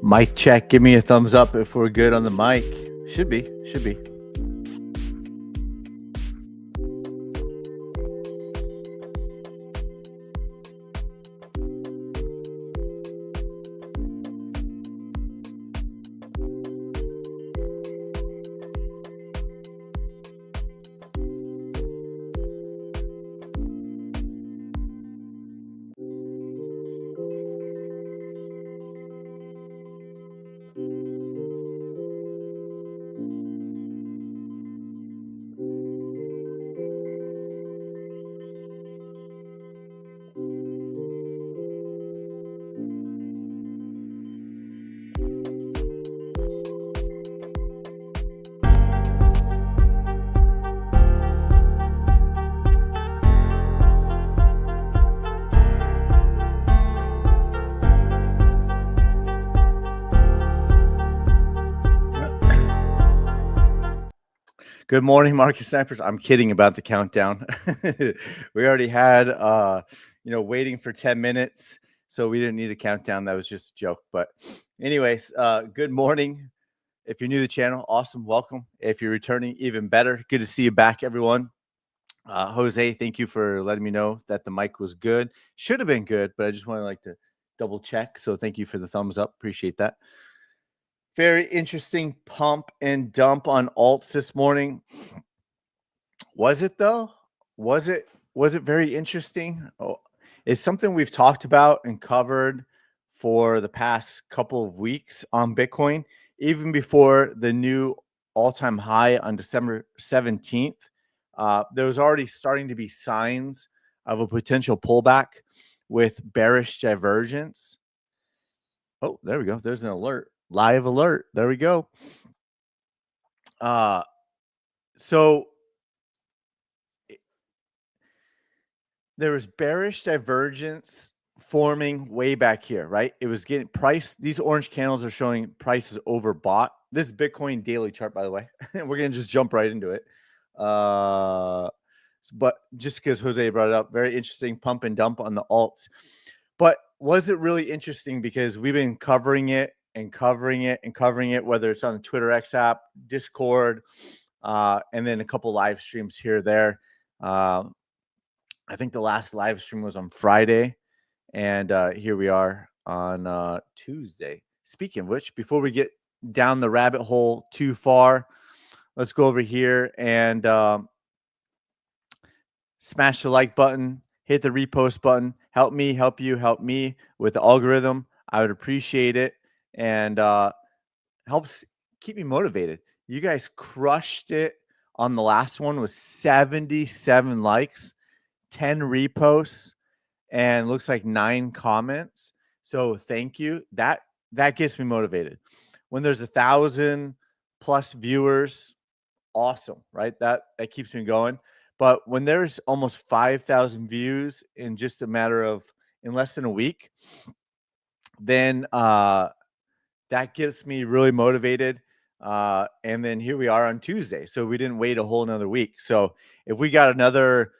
Mic check. Give me a thumbs up if we're good on the mic. Should be. Good morning, Market Snipers. I'm kidding about the countdown. We already had, waiting for 10 minutes, so we didn't need a countdown. That was just a joke. But anyways, good morning. If you're new to the channel, awesome. Welcome. If you're returning, even better. Good to see you back, everyone. Jose, thank you for letting me know that the mic was good. Should have been good, but I just wanted to double check. So thank you for the thumbs up. Appreciate that. Very interesting pump and dump on alts this morning. Was it though? Was it very interesting? Oh, it's something we've talked about and covered for the past couple of weeks on Bitcoin, even before the new all-time high on December 17th. There was already starting to be signs of a potential pullback with bearish divergence. Oh, there we go. There's an alert. Live alert. There we go. So there was bearish divergence forming way back here, right? It was getting priced. These orange candles are showing prices overbought. This is Bitcoin daily chart, by the way. We're going to just jump right into it. But just because Jose brought it up, very interesting pump and dump on the alts. But was it really interesting? Because we've been covering it and covering it and covering it, whether it's on the Twitter X app, Discord, and then a couple live streams here or there. I think the last live stream was on Friday, and here we are on Tuesday. Speaking of which, before we get down the rabbit hole too far, let's go over here and smash the like button, hit the repost button. Help me, help you, help me with the algorithm. I would appreciate it, and helps keep me motivated. You guys crushed it on the last one with 77 likes, 10 reposts, and looks like 9 comments. So thank you. That gets me motivated. When there's 1,000 plus viewers, awesome, right? That keeps me going. But when there's almost 5,000 views in just a matter of in less than a week, then that gets me really motivated. And then here we are on Tuesday. So we didn't wait a whole another week. So if we got another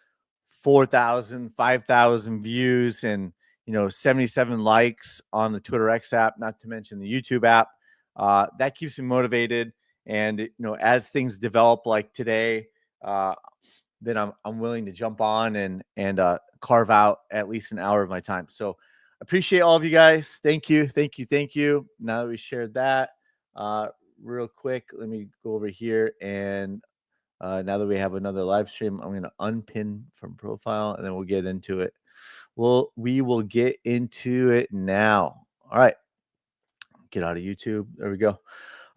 4,000, 5,000 views and 77 likes on the Twitter X app, not to mention the YouTube app, that keeps me motivated. And as things develop like today, then I'm willing to jump on and carve out at least an hour of my time. So appreciate all of you guys. Thank you. Now that we shared that, real quick, let me go over here and now that we have another live stream, I'm going to unpin from profile and then we'll get into it. We will get into it now. All right. Get out of YouTube. There we go.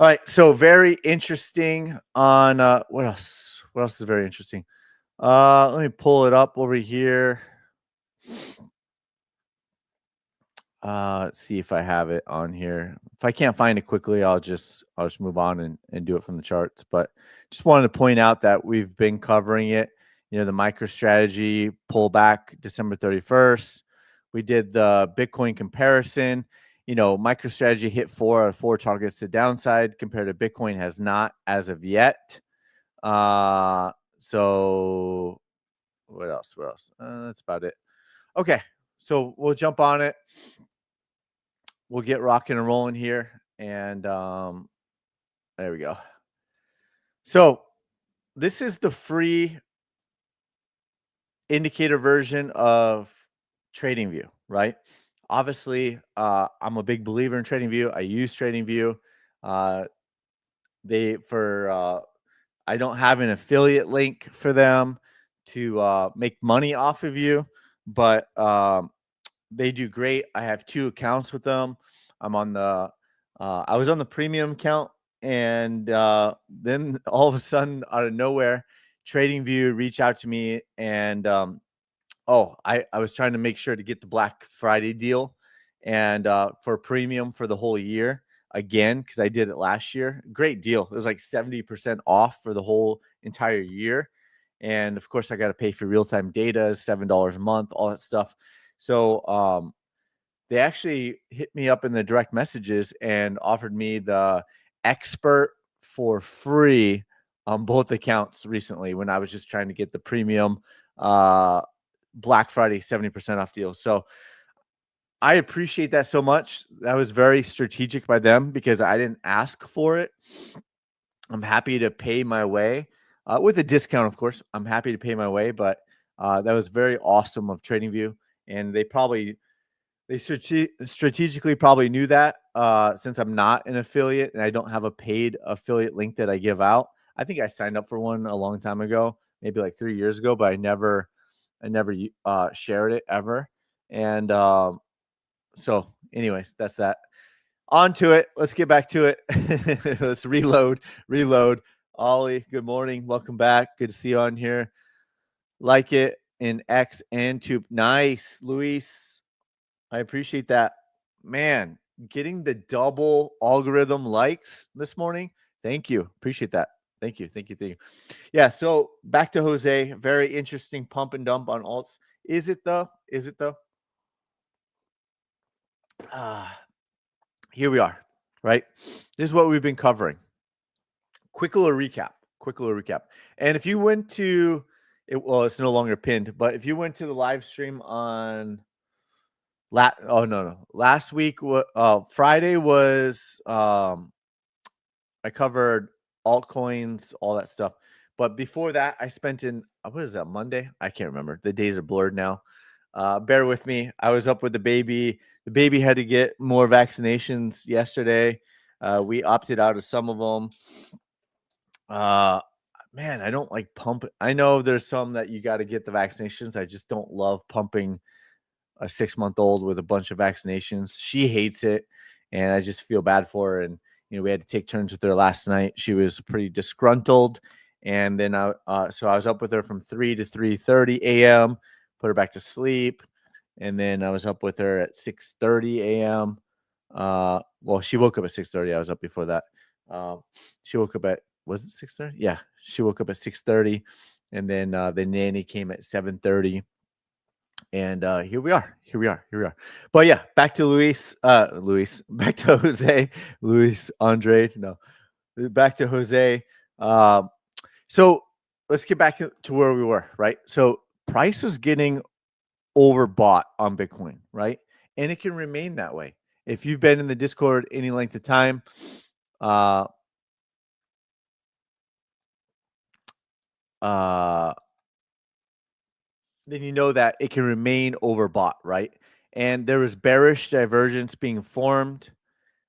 All right. So very interesting on what else? What else is very interesting? Let me pull it up over here. Let's see if I have it on here. If I can't find it quickly, I'll just move on and do it from the charts. But just wanted to point out that we've been covering it. The MicroStrategy pullback December 31st. We did the Bitcoin comparison. MicroStrategy hit 4 out of 4 targets to downside compared to Bitcoin has not as of yet. So what else? That's about it. Okay. So we'll jump on it. we'll get rocking and rolling here. And there we go. So this is the free indicator version of TradingView, right? Obviously, I'm a big believer in TradingView. I use TradingView. Uh, I don't have an affiliate link for them to make money off of you, but they do great. I have 2 accounts with them. I was on the premium account, and then all of a sudden, out of nowhere, TradingView reached out to me, and I was trying to make sure to get the Black Friday deal, and for premium for the whole year again, because I did it last year. Great deal. It was like 70% off for the whole entire year. And of course, I got to pay for real time data, $7 a month, all that stuff. So they actually hit me up in the direct messages and offered me the expert for free on both accounts recently when I was just trying to get the premium Black Friday 70% off deal. So I appreciate that so much. That was very strategic by them because I didn't ask for it. I'm happy to pay my way with a discount, of course. I'm happy to pay my way, but that was very awesome of TradingView, and they strategically probably knew that since I'm not an affiliate and I don't have a paid affiliate link that I give out. I think I signed up for one a long time ago, maybe like 3 years ago, but I never shared it ever. And so, anyways, that's that. On to it. Let's get back to it. Let's reload. Ollie, good morning. Welcome back. Good to see you on here. Like it in X and Tube. Nice, Luis. I appreciate that. Man, getting the double algorithm likes this morning. Thank you. Appreciate that. Thank you. Thank you. Thank you. Yeah. So back to Jose. Very interesting pump and dump on alts. Is it though? Is it though? Here we are, right? This is what we've been covering. Quick little recap. And if you went to it, well, it's no longer pinned, but if you went to the live stream on last week, Friday was I covered altcoins, all that stuff. But before that, I spent what is that, Monday? I can't remember. The days are blurred now. Bear with me. I was up with the baby. The baby had to get more vaccinations yesterday. We opted out of some of them. Man, I don't like pump. I know there's some that you got to get the vaccinations. I just don't love pumping a 6-month-old with a bunch of vaccinations. She hates it, and I just feel bad for her. And we had to take turns with her last night. She was pretty disgruntled, and then so I was up with her from 3 to 3:30 a.m. Put her back to sleep, and then I was up with her at 6:30 a.m. Well, she woke up at 6:30. I was up before that. She woke up at, was it 6:30? Yeah, she woke up at 6:30, and then the nanny came at 7:30. And here we are. But yeah, back to back to Jose, Luis, Andre. No, back to Jose. So let's get back to where we were, right? So price is getting overbought on Bitcoin, right? And it can remain that way. If you've been in the Discord any length of time, then you know that it can remain overbought, right? And there was bearish divergence being formed,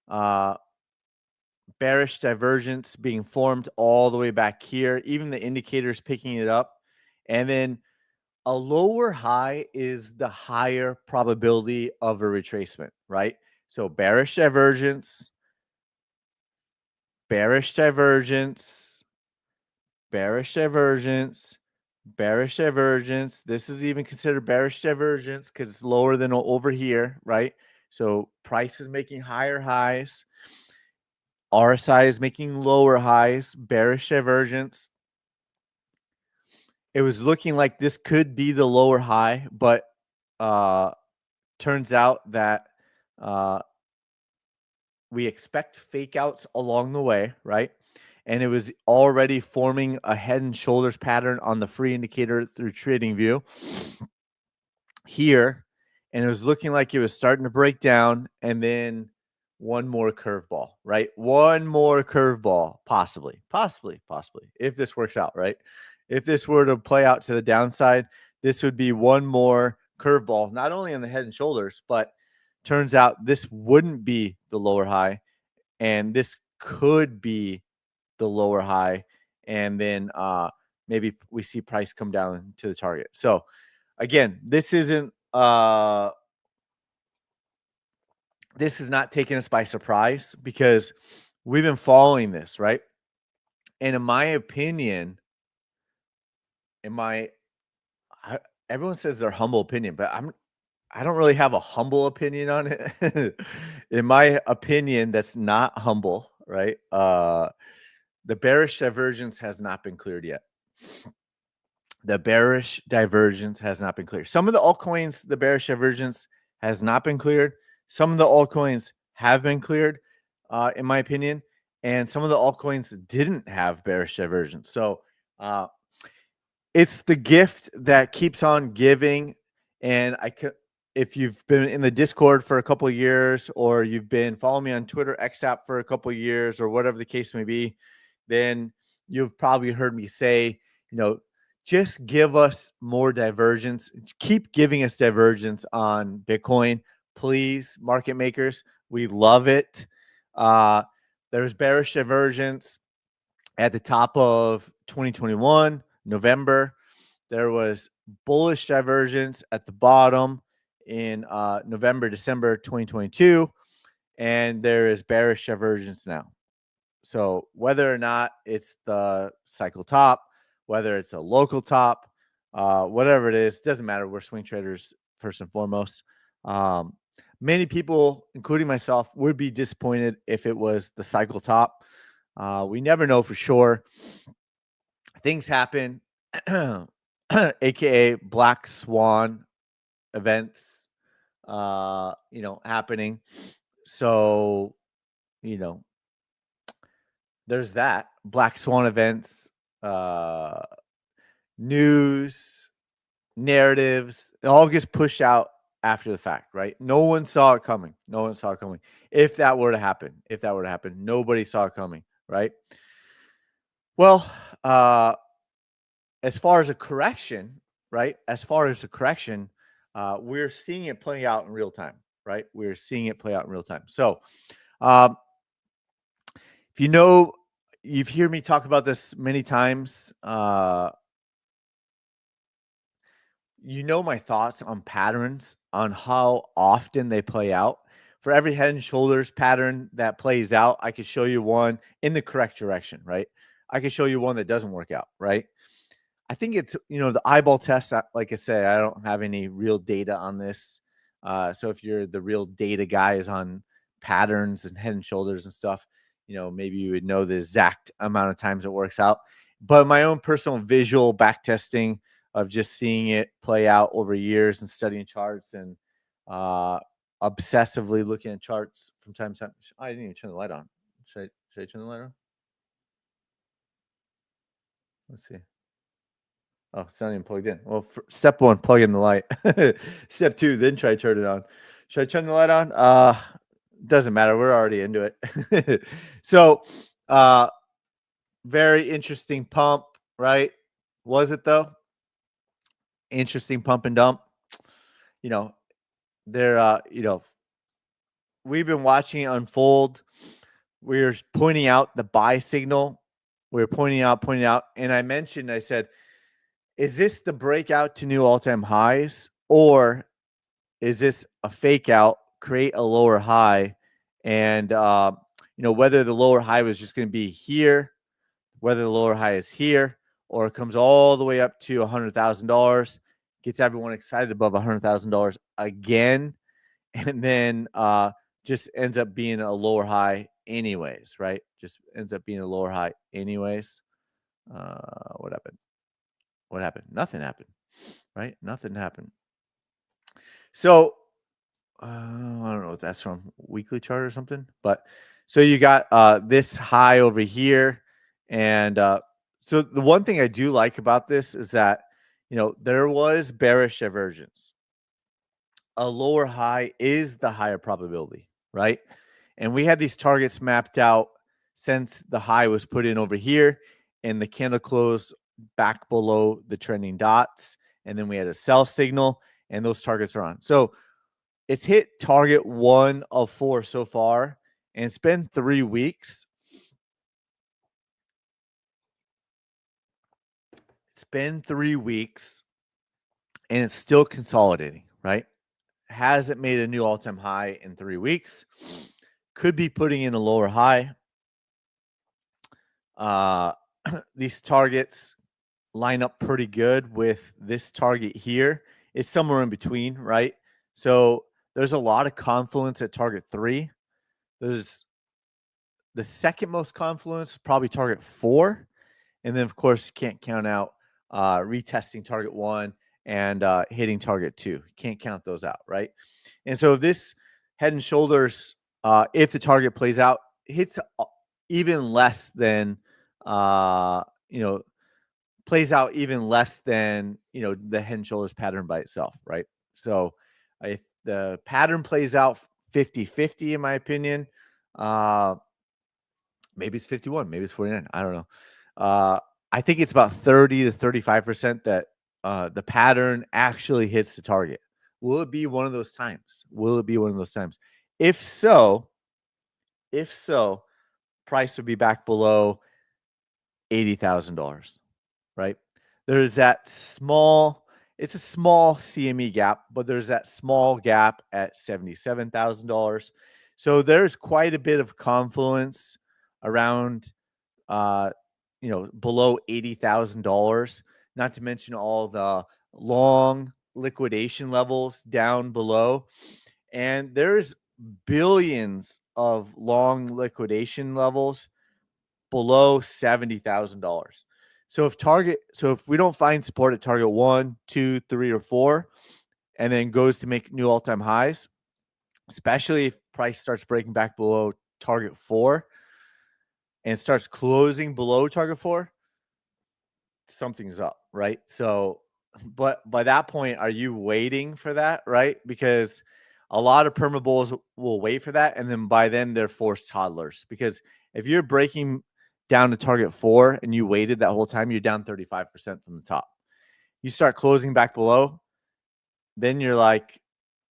all the way back here. Even the indicators picking it up, and then a lower high is the higher probability of a retracement, right? So bearish divergence, bearish divergence, bearish divergence, bearish divergence. This is even considered bearish divergence because it's lower than over here, right? So price is making higher highs. RSI is making lower highs, bearish divergence. It was looking like this could be the lower high, but turns out that we expect fake outs along the way, right? And it was already forming a head and shoulders pattern on the free indicator through TradingView. Here, and it was looking like it was starting to break down, and then one more curveball, right? One more curveball, possibly, if this works out, right? If this were to play out to the downside, this would be one more curveball, not only on the head and shoulders, but turns out this wouldn't be the lower high, and this could be the lower high, and then maybe we see price come down to the target. So again, this isn't this is not taking us by surprise because we've been following this, right? And in my opinion, in my everyone says their humble opinion, but I don't really have a humble opinion on it. In my opinion, that's not humble, right? The bearish divergence has not been cleared yet. The bearish divergence has not been cleared. Some of the altcoins, the bearish divergence has not been cleared. Some of the altcoins have been cleared, in my opinion, and some of the altcoins didn't have bearish divergence. So it's the gift that keeps on giving. And I could, if you've been in the Discord for a couple of years, or you've been following me on Twitter XApp for a couple of years, or whatever the case may be, then you've probably heard me say, just give us more divergence. Keep giving us divergence on Bitcoin, please, market makers. We love it. There's bearish divergence at the top of 2021, November. There was bullish divergence at the bottom in November, December 2022. And there is bearish divergence now. So whether or not it's the cycle top, whether it's a local top, whatever it is, doesn't matter. We're swing traders first and foremost. Many people, including myself, would be disappointed if it was the cycle top. We never know for sure. Things happen, aka black swan events, happening. So, there's that black swan events, news, narratives. It all gets pushed out after the fact, right? No one saw it coming. No one saw it coming. If that were to happen, nobody saw it coming, right? Well, as far as a correction, right? We're seeing it playing out in real time, right? We're seeing it play out in real time. So, if you've heard me talk about this many times. My thoughts on patterns, on how often they play out. For every head and shoulders pattern that plays out, I could show you one in the correct direction, right? I could show you one that doesn't work out, right? I think it's, the eyeball test. Like I say, I don't have any real data on this. So if you're the real data guys on patterns and head and shoulders and stuff, maybe you would know the exact amount of times it works out. But my own personal visual back testing of just seeing it play out over years and studying charts and obsessively looking at charts from time to time. I didn't even turn the light on. Should I turn the light on? Let's see. Oh, it's not even plugged in. Well, step one, plug in the light. Step two, then try to turn it on. Should I turn the light on? Doesn't matter. We're already into it. So, very interesting pump, right? Was it though? Interesting pump and dump. They're we've been watching it unfold. We're pointing out the buy signal. We're pointing out, and I said, is this the breakout to new all-time highs, or is this a fake out, create a lower high, and whether the lower high was just going to be here, whether the lower high is here, or it comes all the way up to $100,000, gets everyone excited above $100,000 again, and then just ends up being a lower high anyways, right? Just ends up being a lower high anyways. What happened? Nothing happened, right? Nothing happened. So I don't know what that's from, weekly chart or something. But so you got this high over here. And so the one thing I do like about this is that, there was bearish divergence a lower high is the higher probability, right? And we had these targets mapped out since the high was put in over here and the candle closed back below the trending dots. And then we had a sell signal and those targets are on. So it's hit target 1 of 4 so far, and it's been 3 weeks. It's been 3 weeks, and it's still consolidating, right? Hasn't made a new all-time high in 3 weeks. Could be putting in a lower high. These targets line up pretty good with this target here. It's somewhere in between, right? So there's a lot of confluence at target 3. There's the second most confluence, probably target 4. And then, of course, you can't count out retesting target 1 and hitting target 2. You can't count those out, right? And so this head and shoulders, if the target plays out, hits even less than, plays out even less than, the head and shoulders pattern by itself, right? So if the pattern plays out 50-50, in my opinion, maybe it's 51, maybe it's 49. I don't know. I think it's about 30 to 35% that the pattern actually hits the target. Will it be one of those times? Will it be one of those times? If so, price would be back below $80,000, right? There's that small, it's a small CME gap, but there's that small gap at $77,000. So there's quite a bit of confluence around below $80,000, not to mention all the long liquidation levels down below. And there's billions of long liquidation levels below $70,000. So if we don't find support at target 1, 2, 3, or 4, and then goes to make new all-time highs, especially if price starts breaking back below target 4, and starts closing below target 4, something's up, right? So, but by that point, are you waiting for that, right? Because a lot of perma bulls will wait for that, and then by then they're forced toddlers. Because if you're breaking down to target 4 and you waited that whole time, you're down 35% from the top. You start closing back below, then you're like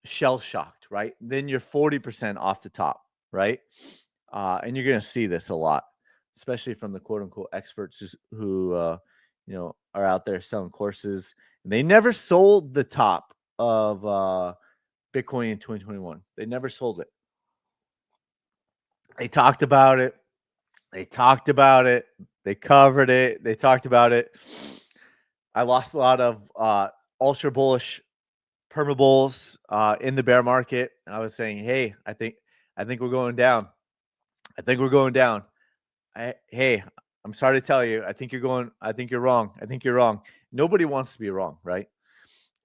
shell shocked, right? Then you're 40% off the top, right? And you're going to see this a lot, especially from the quote unquote experts who are out there selling courses. They never sold the top of Bitcoin in 2021. They never sold it. They talked about it. They covered it. They talked about it. I lost a lot of ultra bullish perma bulls in the bear market. I was saying, hey, I think we're going down. Hey, I'm sorry to tell you, I think you're wrong. I think you're wrong. Nobody wants to be wrong, right?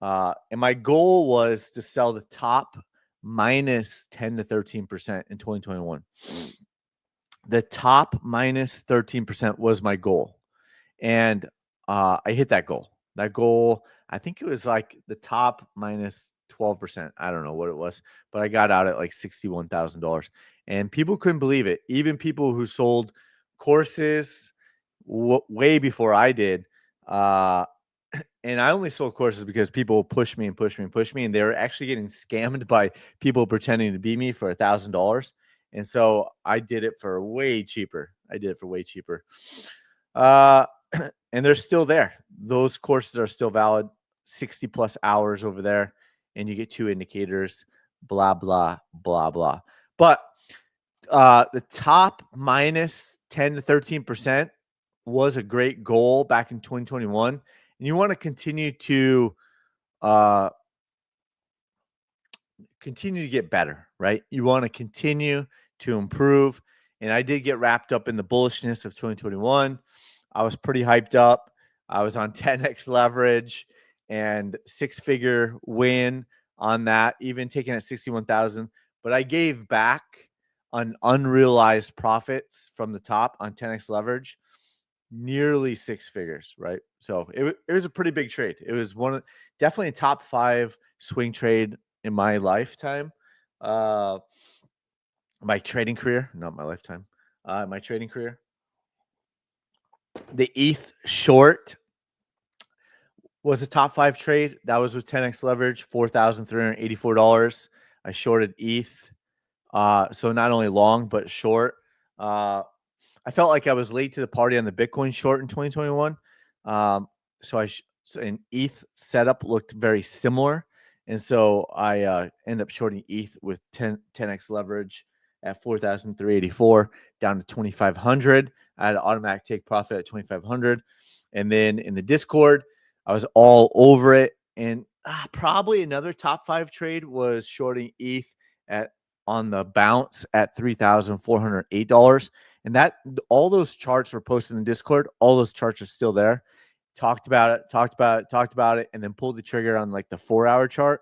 And my goal was to sell the top minus 10 to 13% in 2021. The top minus 13% was my goal. And I hit that goal. I think it was like the top minus 12%. I don't know what it was, but I got out at like $61,000. And people couldn't believe it. Even people who sold courses way before I did. And I only sold courses because people pushed me. And they were actually getting scammed by people pretending to be me for $1,000. And so I did it for way cheaper. And they're still there. Those courses are still valid, 60 plus hours over there. And you get 2 indicators, blah, blah, blah, blah. But the top minus 10 to 13% was a great goal back in 2021. And you want to continue to get better, right? You want to continue to improve. And I did get wrapped up in the bullishness of 2021. I was pretty hyped up. I was on 10x leverage and 6-figure win on that, even taking at 61,000. But I gave back on unrealized profits from the top on 10x leverage, nearly 6 figures, right? So it was a pretty big trade. It was definitely a top 5 swing trade in my lifetime, uh, my trading career, not my lifetime, my trading career. The ETH short was a top 5 trade. That was with 10x leverage, $4,384. I shorted ETH. So not only long, but short. I felt like I was late to the party on the Bitcoin short in 2021. So an ETH setup looked very similar. And so I ended up shorting ETH with 10x leverage at 4,384 down to 2,500. I had an automatic take profit at 2,500. And then in the Discord, I was all over it. And probably another top 5 trade was shorting ETH at on the bounce at $3,408. And that all those charts were posted in the Discord. All those charts are still there. Talked about it, and then pulled the trigger on like the 4-hour chart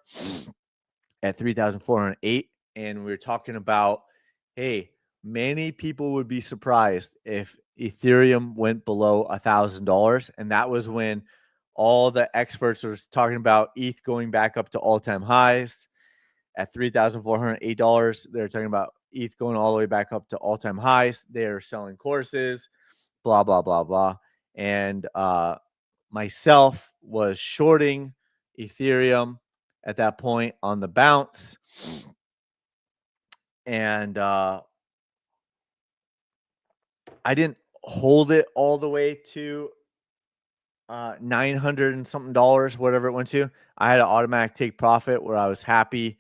at 3,408. And we were talking about, hey, many people would be surprised if Ethereum went below $1,000. And that was when all the experts were talking about ETH going back up to all-time highs at $3,408. They're talking about ETH going all the way back up to all-time highs. They're selling courses, blah, blah, blah, blah. And myself was shorting Ethereum at that point on the bounce. And I didn't hold it all the way to 900 and something dollars, whatever it went to. I had an automatic take profit where I was happy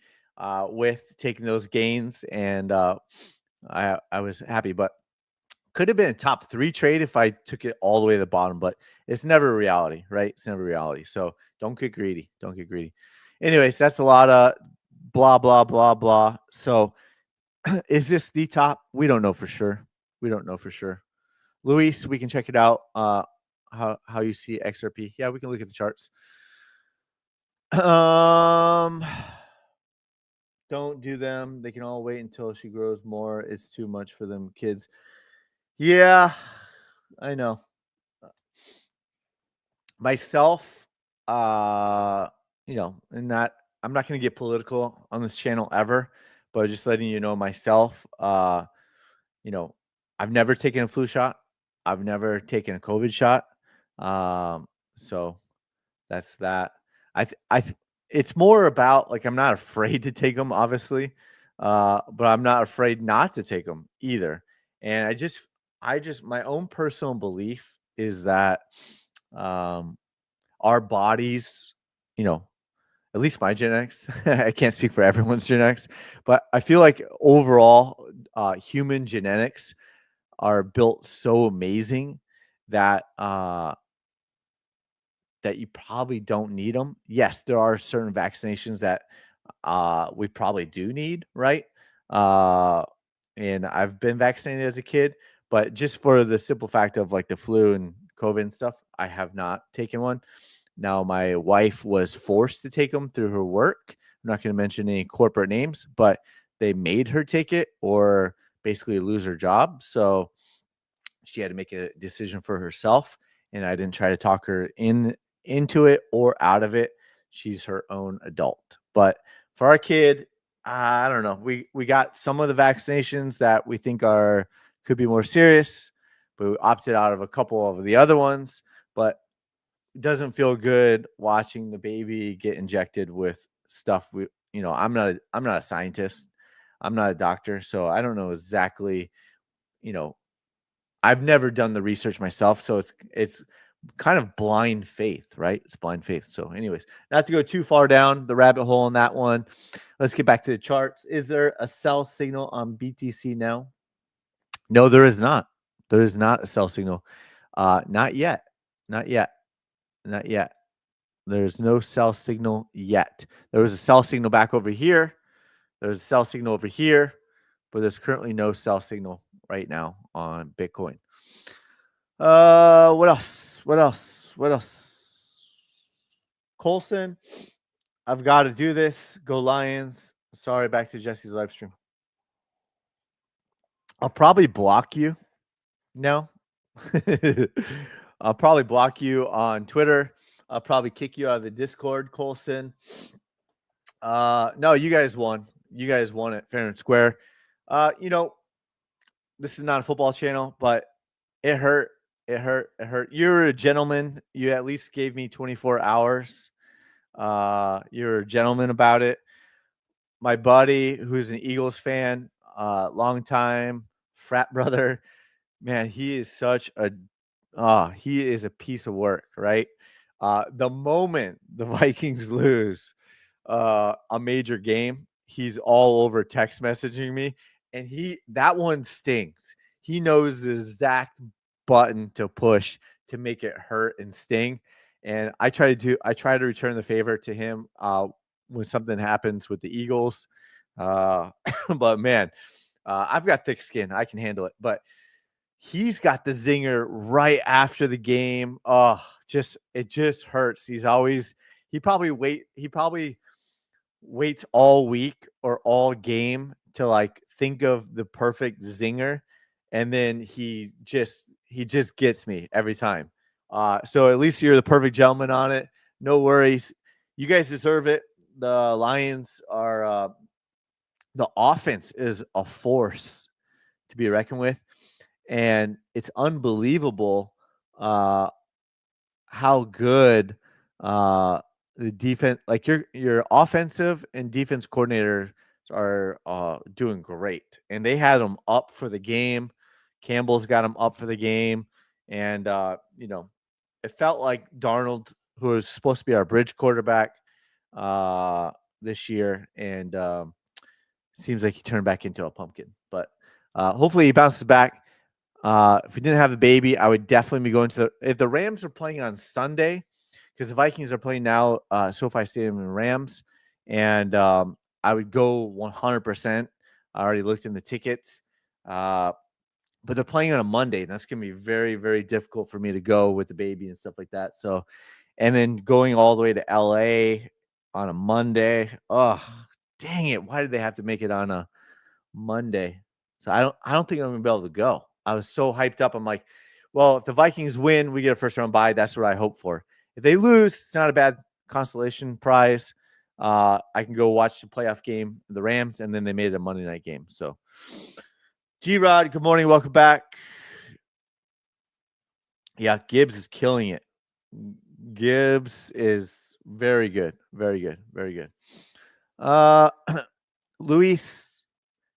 with taking those gains, and I was happy. But could have been a top 3 trade if I took it all the way to the bottom, but it's never reality, right? It's never reality. So don't get greedy. Don't get greedy. Anyways, that's a lot of blah, blah, blah, blah. So is this the top? We don't know for sure. We don't know for sure. Luis, we can check it out. How you see XRP. Yeah, we can look at the charts. Don't do them. They can all wait until she grows more. It's too much for them kids. Yeah, I know. Myself, and that I'm not going to get political on this channel ever, but just letting you know myself, I've never taken a flu shot. I've never taken a COVID shot. So that's that. It's more about like I'm not afraid to take them, obviously, but I'm not afraid not to take them either. And I just my own personal belief is that our bodies, at least my genetics, I can't speak for everyone's genetics, but I feel like overall, human genetics are built so amazing that that you probably don't need them. Yes, there are certain vaccinations that we probably do need, right? And I've been vaccinated as a kid, but just for the simple fact of like the flu and COVID and stuff, I have not taken one. Now, my wife was forced to take them through her work. I'm not going to mention any corporate names, but they made her take it or basically lose her job. So she had to make a decision for herself, and I didn't try to talk her into it or out of it. She's her own adult. But for our kid, I don't know. We got some of the vaccinations that we think could be more serious, but we opted out of a couple of the other ones. But it doesn't feel good watching the baby get injected with stuff. I'm not a scientist. I'm not a doctor, so I don't know exactly. I've never done the research myself, so it's kind of blind faith, right? It's blind faith. So, anyways, not to go too far down the rabbit hole on that one. Let's get back to the charts. Is there a sell signal on BTC now? No, there is not. There is not a sell signal. Not yet. Not yet. Not yet. There's no sell signal yet. There was a sell signal back over here. There's a sell signal over here, but there's currently no sell signal right now on Bitcoin. What else? What else? What else? Colson, I've got to do this. Go Lions. Sorry, back to Jesse's live stream. I'll probably block you. No. I'll probably block you on Twitter. I'll probably kick you out of the Discord, Colson. No, you guys won. You guys won it fair and square. You know, this is not a football channel, but it hurt. It hurt. It hurt. You're a gentleman. You at least gave me 24 hours. You're a gentleman about it. My buddy, who's an Eagles fan, long time frat brother, man, he is such a he is a piece of work, right? The moment the Vikings lose a major game, he's all over text messaging me, and that one stings. He knows the exact button to push to make it hurt and sting, and I try to return the favor to him when something happens with the Eagles. Uh, but man, I've got thick skin; I can handle it. But he's got the zinger right after the game. Oh, it just hurts. He probably waits all week or all game to like think of the perfect zinger, and then he just gets me every time. So at least you're the perfect gentleman on it. No worries. You guys deserve it. The Lions are the offense is a force to be reckoned with, and it's unbelievable uh, how good the defense, like your offensive and defense coordinators are doing great, and they had them up for the game. Campbell's got them up for the game, and it felt like Darnold, who was supposed to be our bridge quarterback this year, and seems like he turned back into a pumpkin. But hopefully he bounces back. If we didn't have the baby, I would definitely be going to if the Rams are playing on Sunday, because the Vikings are playing now, SoFi Stadium and Rams, and I would go 100%. I already looked in the tickets, uh, but they're playing on a Monday, and that's going to be very, very difficult for me to go with the baby and stuff like that. So, and then going all the way to LA on a Monday. Oh, dang it! Why did they have to make it on a Monday? So I don't think I'm gonna be able to go. I was so hyped up. I'm like, well, if the Vikings win, we get a first round bye. That's what I hope for. If they lose, it's not a bad consolation prize. I can go watch the playoff game, the Rams, and then they made it a Monday night game. So, G Rod, good morning, welcome back. Yeah, Gibbs is killing it. Gibbs is very good, very good, very good. Luis,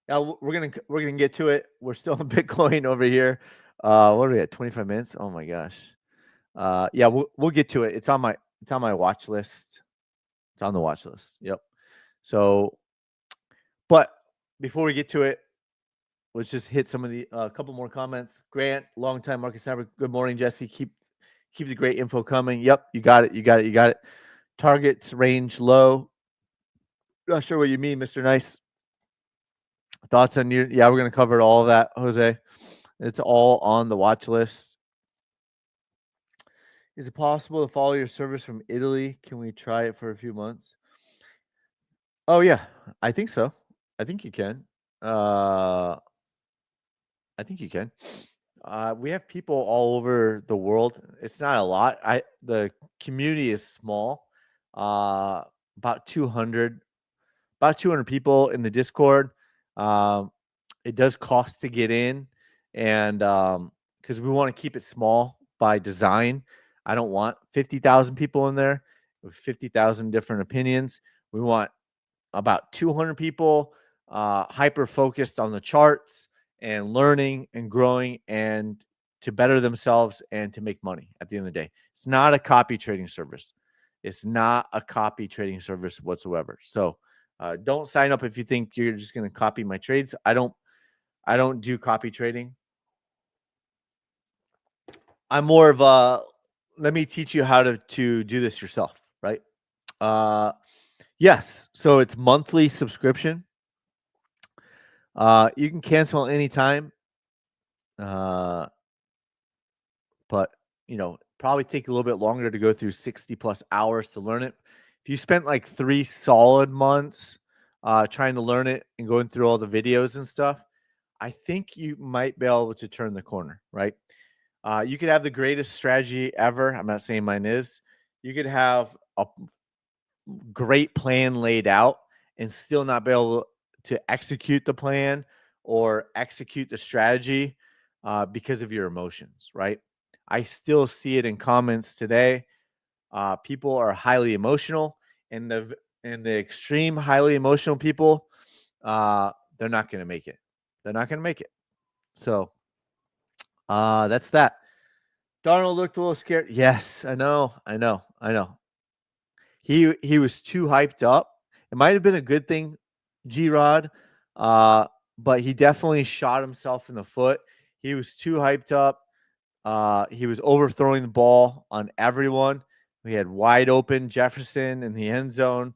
yeah, we're gonna get to it. We're still in Bitcoin over here. What are we at? 25 minutes? Oh my gosh. Yeah, we'll get to it. It's on my watch list. It's on the watch list. Yep. So, but before we get to it, let's just hit some of the couple more comments. Grant, longtime market sniper. Good morning, Jesse. Keep the great info coming. Yep, you got it. You got it. You got it. Targets range low. Not sure what you mean, Mr. Nice. Thoughts on you? Yeah, we're gonna cover all of that, Jose. It's all on the watch list. Is it possible to follow your service from Italy? Can we try it for a few months? Oh yeah, I think so. I think you can. I think you can. We have people all over the world. It's not a lot. The community is small. About 200 people in the Discord. Um, it does cost to get in, and because we want to keep it small by design. I don't want 50,000 people in there with 50,000 different opinions. We want about 200 people hyper focused on the charts and learning and growing and to better themselves and to make money at the end of the day. It's not a copy trading service. It's not a copy trading service whatsoever. So don't sign up if you think you're just going to copy my trades. I don't do copy trading. I'm more of a let me teach you how to do this yourself, right? Yes. So it's monthly subscription. You can cancel anytime. But probably take a little bit longer to go through 60 plus hours to learn it. If you spent like 3 solid months trying to learn it and going through all the videos and stuff, I think you might be able to turn the corner, right? You could have the greatest strategy ever. I'm not saying mine is. You could have a great plan laid out, and still not be able to execute the plan or execute the strategy because of your emotions, right? I still see it in comments today. People are highly emotional, and the extreme highly emotional people, they're not going to make it. They're not going to make it. So that's that. Darnold looked a little scared. Yes, I know. He was too hyped up. It might have been a good thing, G-Rod, but he definitely shot himself in the foot. He was too hyped up. He was overthrowing the ball on everyone. We had wide open Jefferson in the end zone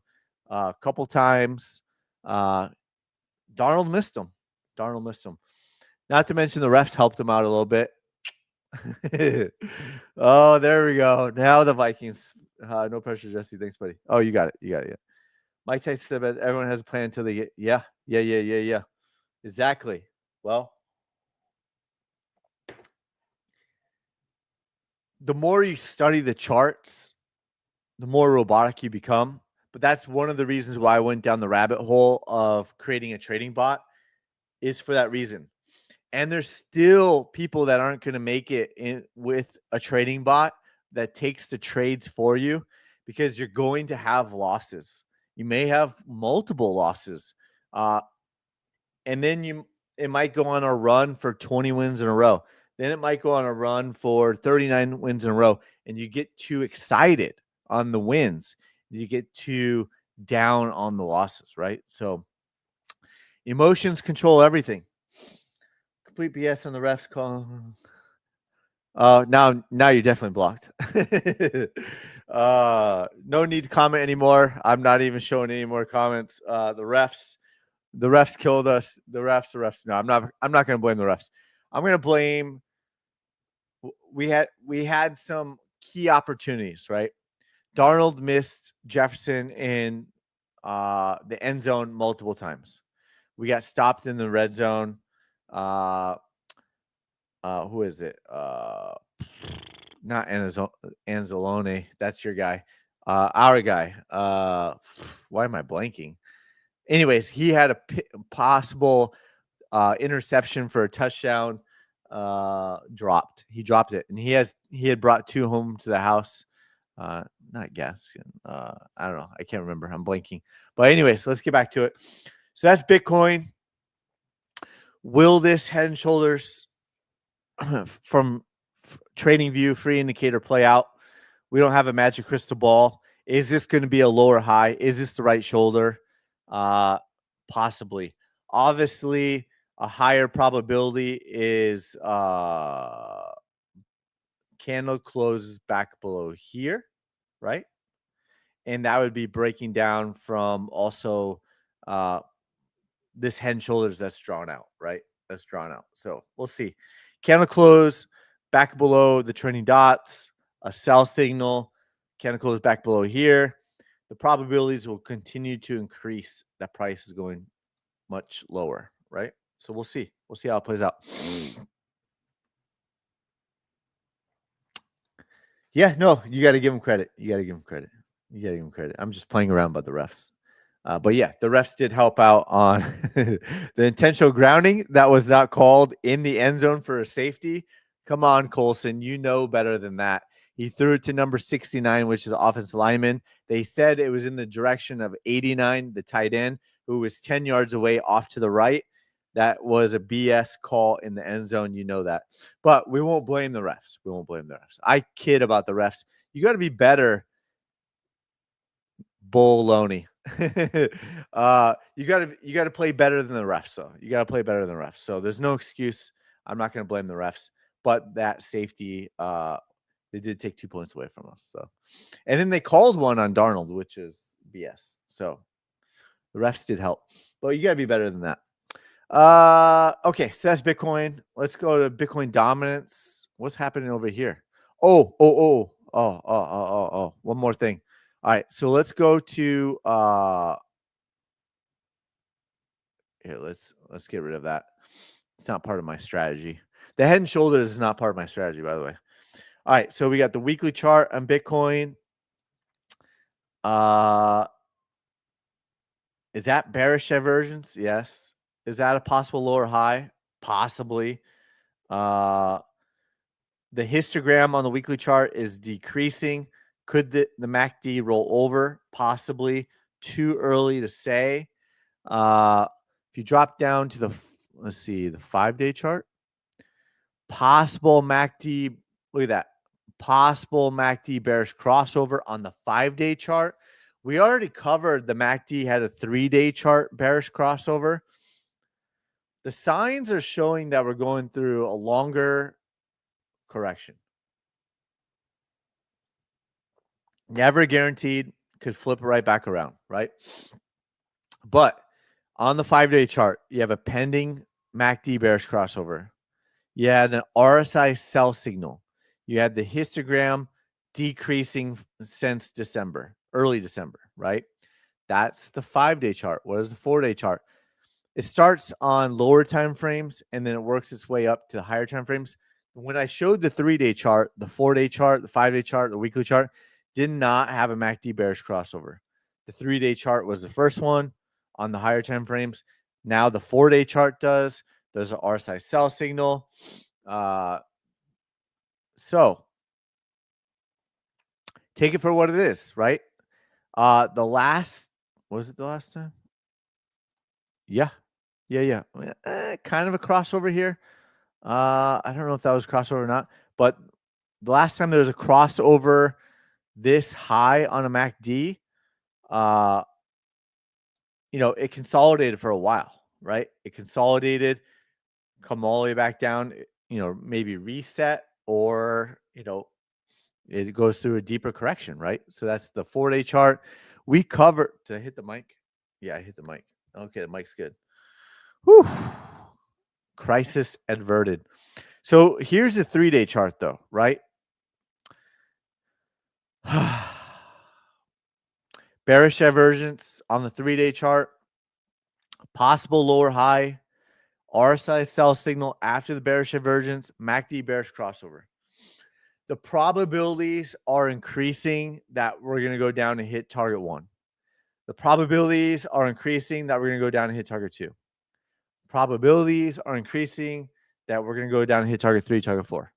a couple times. Darnold missed him. Darnold missed him. Not to mention the refs helped him out a little bit. Oh, there we go. Now the Vikings. No pressure, Jesse. Thanks, buddy. Oh, you got it. You got it. Yeah. Mike Tyson said that everyone has a plan until they get. Yeah. Exactly. Well, the more you study the charts, the more robotic you become. But that's one of the reasons why I went down the rabbit hole of creating a trading bot, is for that reason. And there's still people that aren't going to make it in with a trading bot that takes the trades for you, because you're going to have losses. You may have multiple losses. And then it might go on a run for 20 wins in a row. Then it might go on a run for 39 wins in a row, and you get too excited on the wins. You get too down on the losses, right? So emotions control everything. Complete BS on the refs call. Now you're definitely blocked. No need to comment anymore. I'm not even showing any more comments. The refs killed us. The refs. No, I'm not going to blame the refs. I'm going to blame. We had some key opportunities, right? Darnold missed Jefferson in the end zone multiple times. We got stopped in the red zone. Who is it? Not Anzalone. That's your guy. Our guy. Why am I blanking? Anyways, he had a possible interception for a touchdown. Dropped. He dropped it, and he had brought 2 home to the house. Not Gaskin. I don't know. I can't remember. I'm blanking. But anyways, let's get back to it. So that's Bitcoin. Will this head and shoulders from trading view free indicator play out? We don't have a magic crystal ball. Is this going to be a lower high? Is this the right shoulder? Possibly. Obviously, a higher probability is candle closes back below here, right? And that would be breaking down from also this head and shoulders that's drawn out, right? That's drawn out. So we'll see. Candle close back below the trending dots, a sell signal. Candle close back below here. The probabilities will continue to increase. That price is going much lower, right? So we'll see. We'll see how it plays out. Yeah, no, you got to give them credit. You got to give them credit. You got to give them credit. I'm just playing around by the refs. But yeah, the refs did help out on the intentional grounding that was not called in the end zone for a safety. Come on, Colson, you know better than that. He threw it to number 69, which is offensive lineman. They said it was in the direction of 89, the tight end, who was 10 yards away off to the right. That was a BS call in the end zone. You know that. But we won't blame the refs. We won't blame the refs. I kid about the refs. You got to be better, Bologna. You gotta play better than the refs. So you gotta play better than the refs. So there's no excuse. I'm not gonna blame the refs, but that safety, they did take 2 points away from us. So, and then they called one on Darnold, which is BS. So the refs did help, but you gotta be better than that. Okay, so that's Bitcoin. Let's go to Bitcoin dominance. What's happening over here? Oh. One more thing. All right, so let's go to here. Let's get rid of that. It's not part of my strategy. The head and shoulders is not part of my strategy, by the way. All right, so we got the weekly chart on Bitcoin. Is that bearish divergence? Yes. Is that a possible lower high? Possibly. The histogram on the weekly chart is decreasing. Could the MACD roll over? Possibly. Too early to say. If you drop down to the, let's see, the 5-day chart, possible MACD, look at that. Possible MACD bearish crossover on the 5-day chart. We already covered the MACD had a 3-day chart bearish crossover. The signs are showing that we're going through a longer correction. Never guaranteed, could flip right back around, right? But on the 5-day chart, you have a pending MACD bearish crossover. You had an RSI sell signal. You had the histogram decreasing since December, early December, right? That's the 5-day chart. What is the 4-day chart? It starts on lower time frames and then it works its way up to the higher time frames. When I showed the 3-day chart, the 4-day chart, the 5-day chart, the weekly chart, did not have a MACD bearish crossover. The 3-day chart was the first one on the higher time frames. Now the 4-day chart does. There's an RSI sell signal. So take it for what it is, right? The last, was it the last time? Yeah. Kind of a crossover here. I don't know if that was a crossover or not, but the last time there was a crossover this high on a MACD, it consolidated for a while, right? It consolidated, come all the way back down, maybe reset, or, it goes through a deeper correction, right? So that's the 4-day chart. We cover. Did I hit the mic? Yeah, I hit the mic. Okay, the mic's good. Whew. Crisis averted. So here's the 3-day chart, though, right? Bearish divergence on the 3-day chart. Possible lower high. RSI sell signal after the bearish divergence. MACD bearish crossover. The probabilities are increasing that we're going to go down and hit target 1. The probabilities are increasing that we're going to go down and hit target 2. Probabilities are increasing that we're going to go down and hit target 3, target 4.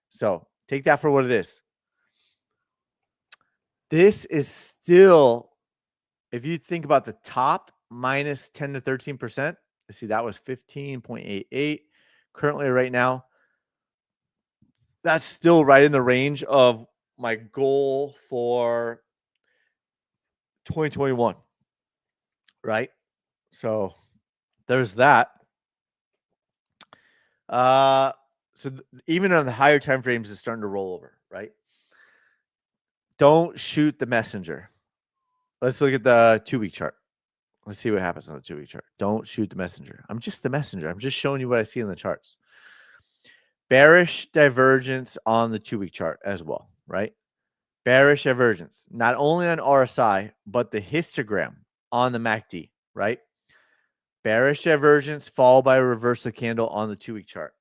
So take that for what it is. This is still, if you think about the top, minus 10 to 13%. See, that was 15.88. Currently, right now, that's still right in the range of my goal for 2021, right? So there's that. Even on the higher time frames, it's starting to roll over, right? Don't shoot the messenger. Let's look at the 2-week chart. Let's see what happens on the 2-week chart. Don't shoot the messenger. I'm just the messenger. I'm just showing you what I see in the charts. Bearish divergence on the 2-week chart as well, right? Bearish divergence, not only on RSI, but the histogram on the MACD, right? Bearish divergence followed by a reversal candle on the 2-week chart.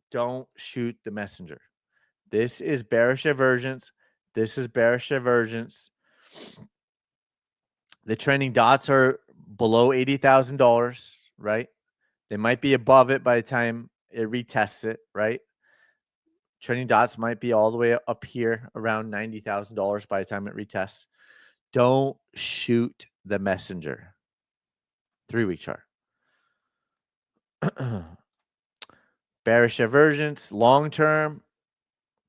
Don't shoot the messenger. This is bearish divergence. This is bearish divergence. The trending dots are below $80,000, right? They might be above it by the time it retests it, right? Trending dots might be all the way up here around $90,000 by the time it retests. Don't shoot the messenger. 3-week chart. Bearish divergence, long term,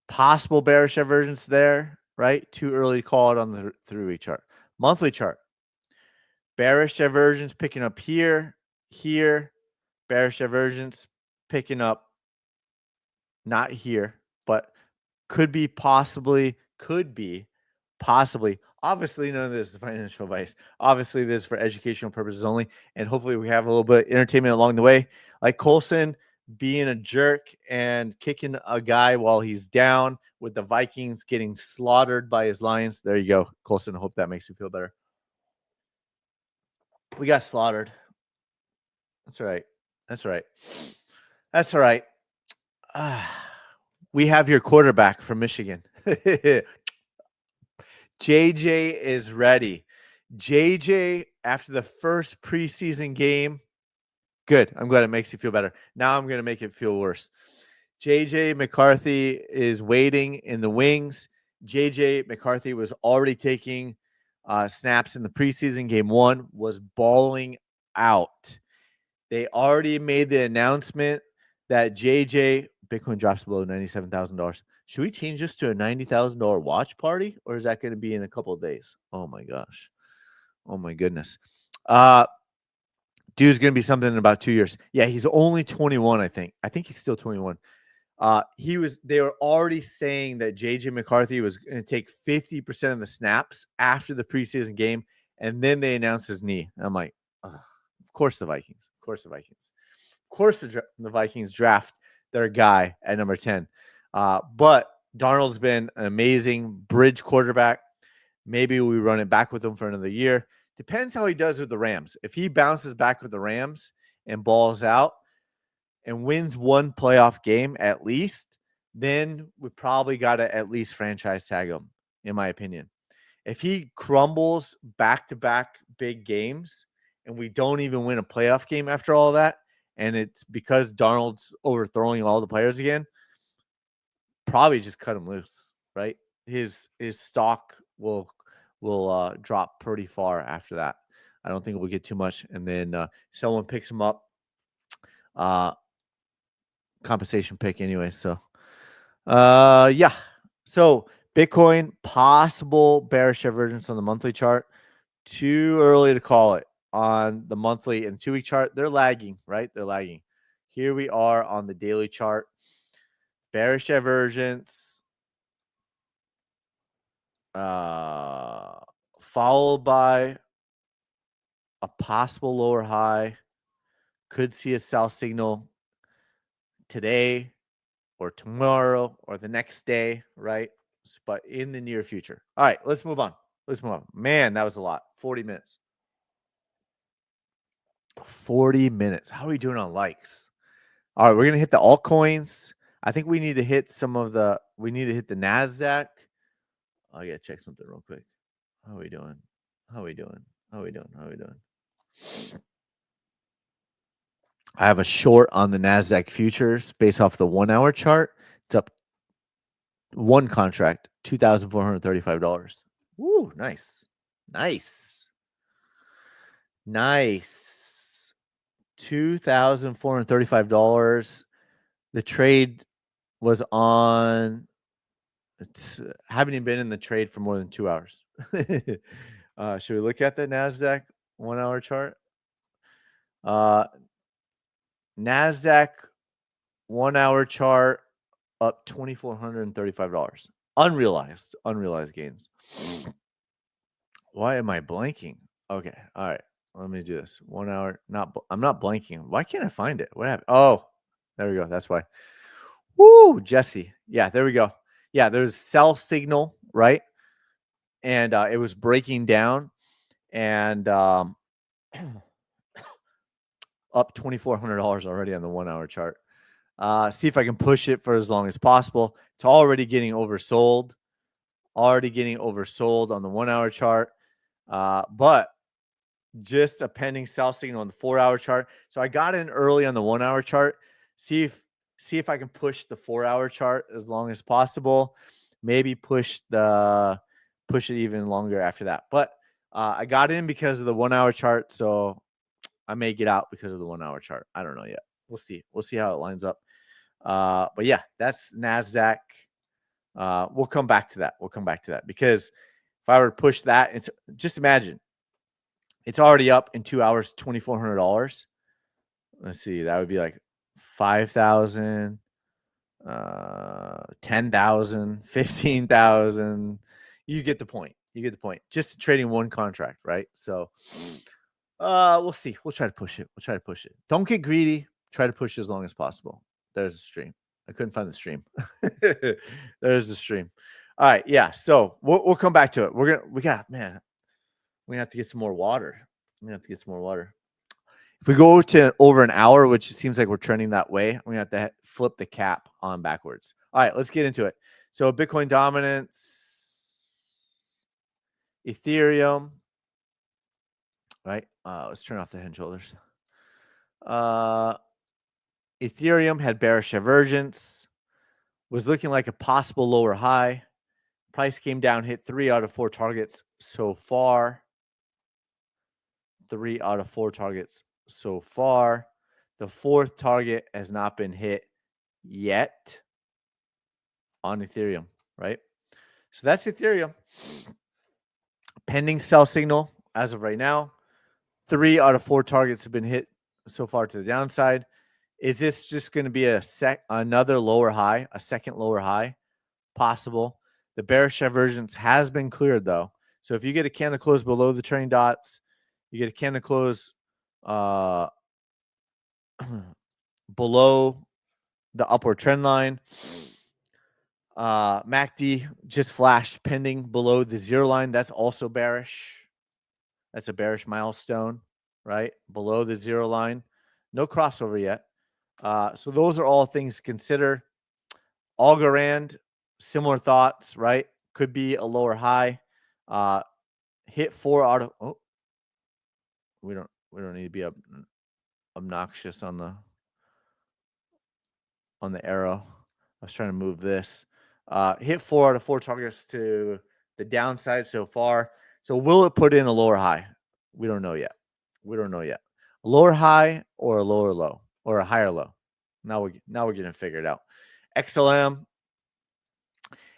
possible bearish divergence there, right? Too early to call it on the 3-week chart. Monthly chart. Bearish divergence picking up here, here. Bearish divergence picking up not here, but could be possibly. Obviously, none of this is financial advice. Obviously, this is for educational purposes only. And hopefully we have a little bit of entertainment along the way. Like Colson being a jerk and kicking a guy while he's down, with the Vikings getting slaughtered by his Lions. There you go, Colson. I hope that makes you feel better. We got slaughtered. That's all right. That's all right. We have your quarterback from Michigan. JJ is ready. JJ after the first preseason game. Good. I'm glad it makes you feel better. Now I'm going to make it feel worse. JJ McCarthy is waiting in the wings. JJ McCarthy was already taking snaps in the preseason. Game 1 was balling out. They already made the announcement that JJ Bitcoin drops below $97,000. Should we change this to a $90,000 watch party, or is that going to be in a couple of days? Oh my gosh. Oh my goodness. Dude's going to be something in about 2 years. Yeah, he's only 21, I think. I think he's still 21. They were already saying that JJ McCarthy was going to take 50% of the snaps after the preseason game, and then they announced his knee. I'm like, of course the Vikings. Of course the Vikings. Of course the Vikings draft their guy at number 10. But Darnold's been an amazing bridge quarterback. Maybe we run it back with him for another year. Depends how he does with the Rams. If he bounces back with the Rams and balls out and wins one playoff game at least, then we probably got to at least franchise tag him, in my opinion. If he crumbles back-to-back big games and we don't even win a playoff game after all that, and it's because Darnold's overthrowing all the players again, probably just cut him loose, right? His stock will drop pretty far after that. I don't think we'll get too much, and then someone picks him up, compensation pick anyway. So, yeah. So Bitcoin possible bearish divergence on the monthly chart. Too early to call it on the monthly and 2-week chart. They're lagging, right? They're lagging. Here we are on the daily chart. Bearish divergence, followed by a possible lower high. Could see a sell signal today or tomorrow or the next day, right? But in the near future. All right, let's move on. Man, that was a lot. 40 minutes. 40 minutes. How are we doing on likes? All right, we're going to hit the altcoins. I think we need to hit the NASDAQ. I got to check something real quick. How are we doing? I have a short on the NASDAQ futures based off the 1-hour chart. It's up one contract, $2,435. Woo, nice. $2,435. The trade was on. Haven't even been in the trade for more than 2 hours. Should we look at the NASDAQ 1-hour chart? NASDAQ 1-hour chart up $2,435. Unrealized gains. Why am I blanking? Okay, all right. Let me do this. 1 hour. I'm not blanking. Why can't I find it? What happened? Oh, there we go. That's why. Woo, Jesse. Yeah, there we go. Yeah, there's sell signal, right? And it was breaking down, and up $2,400 already on the 1-hour chart. See if I can push it for as long as possible. It's already getting oversold. On the 1-hour chart. But just a pending sell signal on the 4-hour chart. So I got in early on the 1-hour chart. See if I can push the 4-hour chart as long as possible. Maybe push it even longer after that. But I got in because of the 1-hour chart, so I may get out because of the 1-hour chart. I don't know yet. We'll see. We'll see how it lines up. But yeah, that's NASDAQ. We'll come back to that because if I were to push that, it's just imagine it's already up in 2 hours, $2,400. Let's see, that would be like 5,000, 10,000, 15,000. You get the point. Just trading one contract, right? So we'll see. We'll try to push it. Don't get greedy. Try to push as long as possible. There's the stream. I couldn't find the stream. There's the stream. All right, yeah. So we'll come back to it. We have to get some more water. If we go to over an hour, which it seems like we're trending that way, we're gonna have to flip the cap on backwards. All right, let's get into it. So Bitcoin dominance, Ethereum. right? Let's turn off the head and shoulders. Ethereum had bearish divergence, was looking like a possible lower high. Price came down, hit 3 out of 4 targets so far. 3 out of 4 targets so far. The fourth target has not been hit yet on Ethereum, right? So that's Ethereum. Pending sell signal as of right now. 3 out of 4 targets have been hit so far to the downside. Is this just going to be another lower high, a second lower high? Possible. The bearish divergence has been cleared though. So if you get a candle close below the trailing dots, you get a candle close below the upward trend line. MACD just flashed pending below the 0 line. That's also bearish. That's a bearish milestone, right? Below the 0 line. No crossover yet. So those are all things to consider. Algorand, similar thoughts, right? Could be a lower high. Hit 4 out of we don't need to be obnoxious on the arrow. I was trying to move this. Hit 4 out of 4 targets to the downside so far. So will it put in a lower high? We don't know yet. A lower high or a lower low or a higher low. Now we're getting figured out. XLM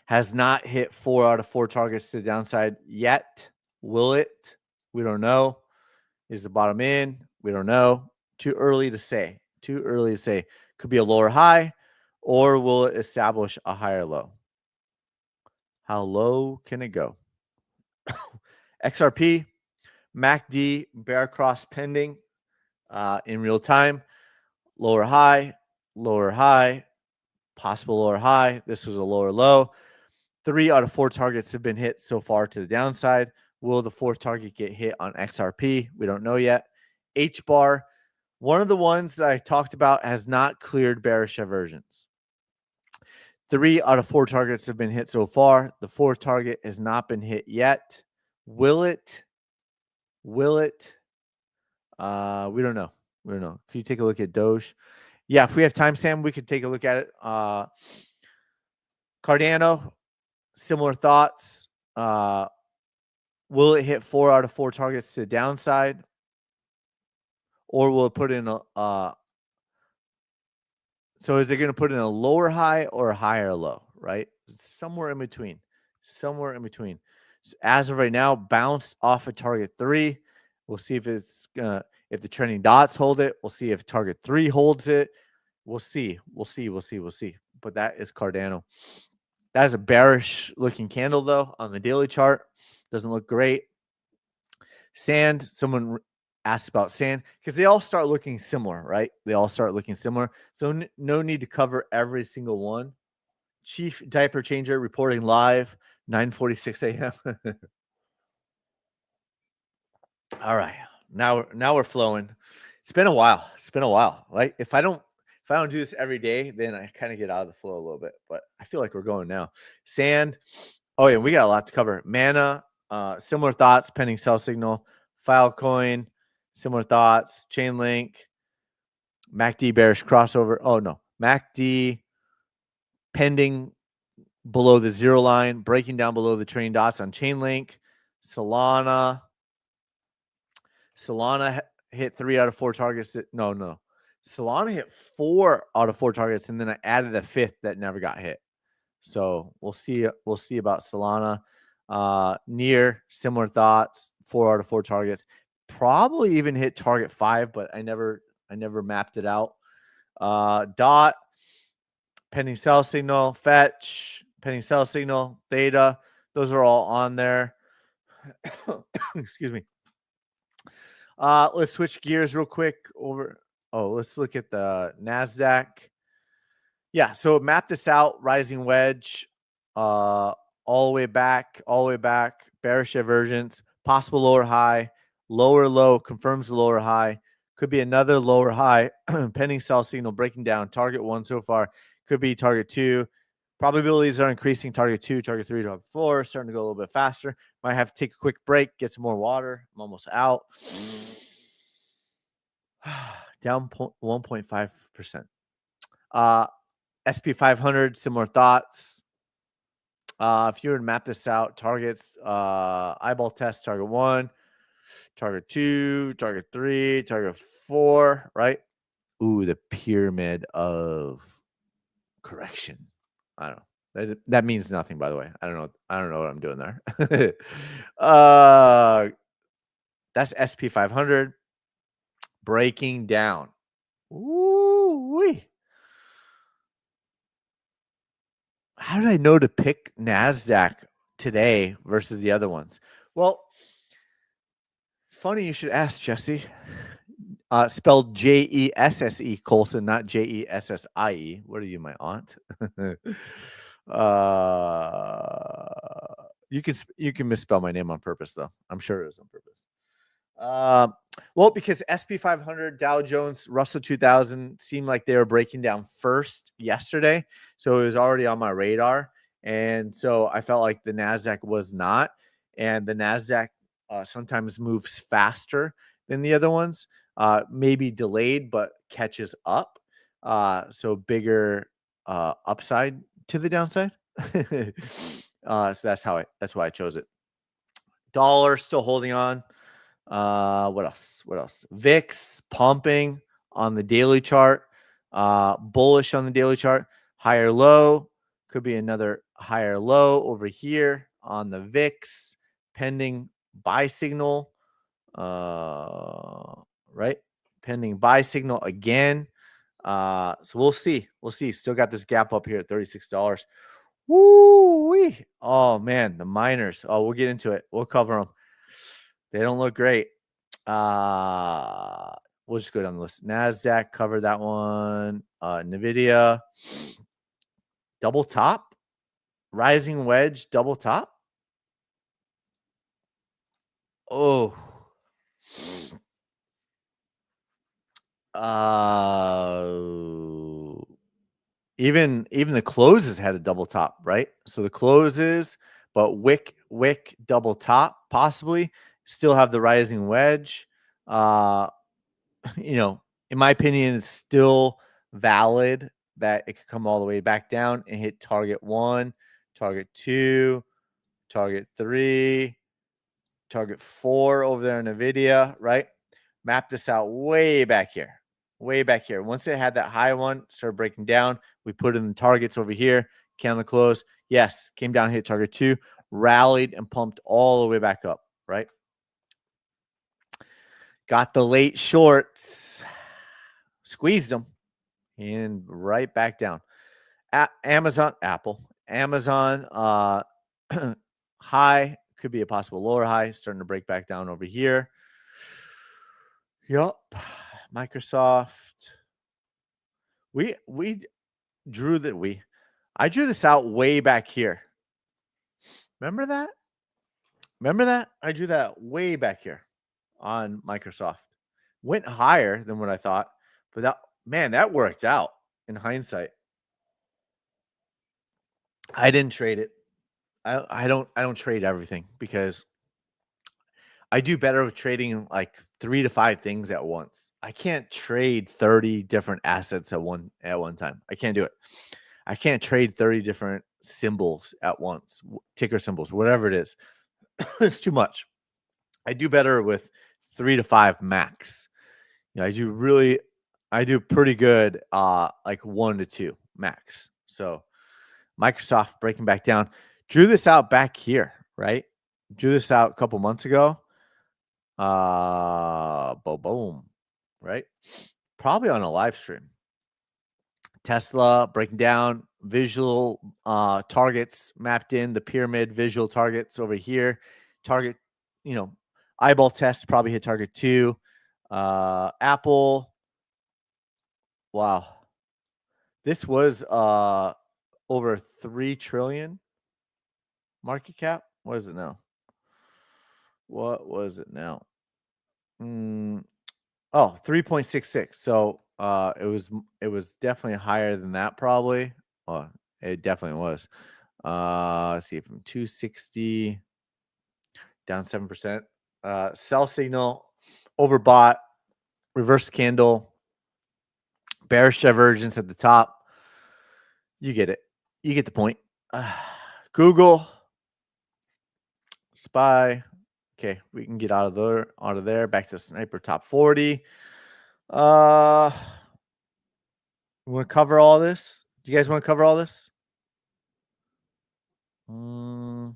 has not hit 4 out of 4 targets to the downside yet. Will it? We don't know. Is the bottom in? We don't know. Too early to say. Could be a lower high, or will it establish a higher low? How low can it go? XRP, MACD, bear cross pending in real time. Lower high, possible lower high. This was a lower low. 3 out of 4 targets have been hit so far to the downside. Will the fourth target get hit on XRP? We don't know yet. HBAR, one of the ones that I talked about, has not cleared bearish divergence. 3 out of 4 targets have been hit so far. The fourth target has not been hit yet. Will it? We don't know. Can you take a look at Doge? Yeah, if we have time, Sam, we could take a look at it. Cardano, similar thoughts. Will it hit 4 out of 4 targets to the downside? Or will it put in so is it going to put in a lower high or a higher low, right? Somewhere in between. So as of right now, bounced off of target 3. We'll see if it's if the trending dots hold it. We'll see if target 3 holds it. We'll see. But that is Cardano. That is a bearish looking candle though on the daily chart. Doesn't look great. Sand, someone asked about sand because they all start looking similar, right? So no need to cover every single one. Chief diaper changer reporting live, 9:46 a.m. All right, now we're flowing. It's been a while. Right? If I don't do this every day, then I kind of get out of the flow a little bit. But I feel like we're going now. Sand. Oh yeah, we got a lot to cover. Mana. Similar thoughts. Pending sell signal. Filecoin. Similar thoughts. Chainlink. MACD bearish crossover. Oh no, MACD pending below the 0 line, breaking down below the trailing dots on Chainlink. Solana hit 3 out of 4 targets. No. Solana hit 4 out of 4 targets, and then I added a fifth that never got hit. So we'll see about Solana. Near, similar thoughts, 4 out of 4 targets. Probably even hit target 5, but I never mapped it out. Dot, pending sell signal. Fetch, pending sell signal. Theta, those are all on there. Excuse me. Let's switch gears real quick let's look at the NASDAQ. Yeah, so map this out. Rising wedge, all the way back, bearish divergence, possible lower high, lower low, confirms the lower high. Could be another lower high, pending sell signal breaking down. Target 1 so far. Could be target 2, Probabilities are increasing. Target 2, target 3, target 4, starting to go a little bit faster. Might have to take a quick break, get some more water. I'm almost out. Down 1.5%. SP 500, similar thoughts. If you were to map this out, targets, eyeball test, target 1, target 2, target 3, target 4, right? Ooh, the pyramid of correction. I don't know. That means nothing, by the way. I don't know. I don't know what I'm doing there. That's SP 500 breaking down. Ooh, how did I know to pick NASDAQ today versus the other ones? Well, funny you should ask, Jesse. Spelled Jesse Colson, notJessie. What are you, my aunt? You can misspell my name on purpose, though. I'm sure it was on purpose. Well, because SP 500, Dow Jones, Russell 2000 seemed like they were breaking down first yesterday, so it was already on my radar, and so I felt like the Nasdaq was not, and the Nasdaq sometimes moves faster than the other ones, maybe delayed but catches up, so bigger upside to the downside. So that's why I chose it. Dollar still holding on. What else? What else? VIX pumping on the daily chart. Bullish on the daily chart. Higher low. Could be another higher low over here on the VIX. Pending buy signal. Right? Pending buy signal again. So we'll see. We'll see. Still got this gap up here at $36. Woo-wee. Oh man, the miners. Oh, we'll get into it. We'll cover them. They don't look great. We'll just go down the list. NASDAQ covered that one. NVIDIA. Double top. Rising wedge, double top. Oh. Even the closes had a double top, right? So the closes, but wick double top, possibly still have the rising wedge. You know, in my opinion, it's still valid that it could come all the way back down and hit target 1, target 2, target 3, target 4 over there in NVIDIA, right? Map this out way back here. Way back here. Once it had that high one, started breaking down. We put in the targets over here. Candle close. Yes, came down, hit target 2, rallied and pumped all the way back up, right? Got the late shorts. Squeezed them and right back down. Amazon, high, could be a possible lower high, starting to break back down over here. Yup. Microsoft. I drew this out way back here. Remember that? I drew that way back here on Microsoft. Went higher than what I thought, but that worked out in hindsight. I didn't trade it. I don't trade everything because I do better with trading like 3 to 5 things at once. I can't trade 30 different assets at one time. I can't do it. I can't trade 30 different symbols at once, ticker symbols, whatever it is. It's too much. I do better with 3 to 5 max. You know, I do pretty good like 1 to 2 max. So Microsoft breaking back down. Drew this out back here, right? Drew this out a couple months ago. Boom, right? Probably on a live stream. Tesla breaking down visual targets mapped in the pyramid visual targets over here. Target, eyeball test probably hit target 2. Apple. Wow. This was over 3 trillion market cap. What is it now? What was it now? 3.66. So it was definitely higher than that, probably. It definitely was. Let's see, from 260 down 7%. Sell signal, overbought, reverse candle, bearish divergence at the top. You get it. You get the point. Google, SPY. Okay, we can get out of there. Back to Sniper top 40. We want to cover all this? Do you guys want to cover all this? Mm,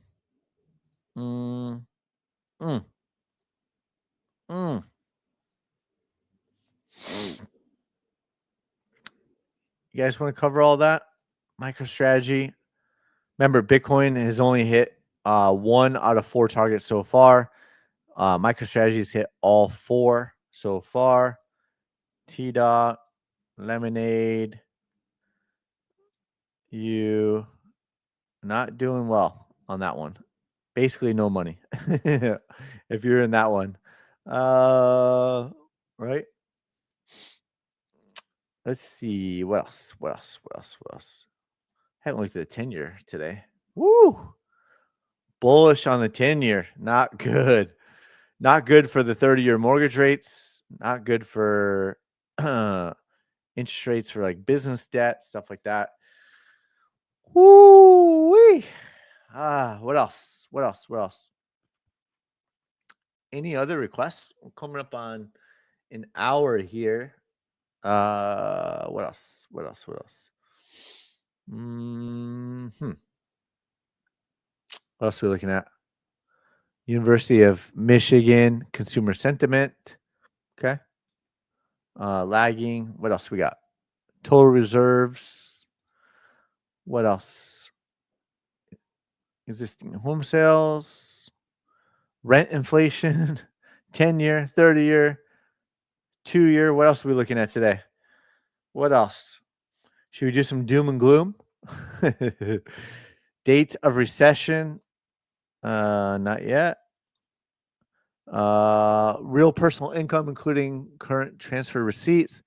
mm, mm, mm. You guys want to cover all that? MicroStrategy. Remember, Bitcoin has only hit 1 out of 4 targets so far. MicroStrategy's hit all 4 so far. T-Dot, Lemonade, you not doing well on that one. Basically, no money if you're in that one. Right? Let's see. What else? Haven't looked at the 10-year today. Woo! Bullish on the 10-year. Not good. Not good for the 30-year mortgage rates. Not good for interest rates for like business debt, stuff like that. Woo-wee. What else? Any other requests? We're coming up on an hour here. What else? What else are we looking at? University of Michigan consumer sentiment. Okay. Lagging. What else we got? Total reserves. What else? Existing home sales. Rent inflation. 10-year, 30-year, 2-year. What else are we looking at today? What else? Should we do some doom and gloom? Date of recession. Not yet. Real personal income, including current transfer receipts.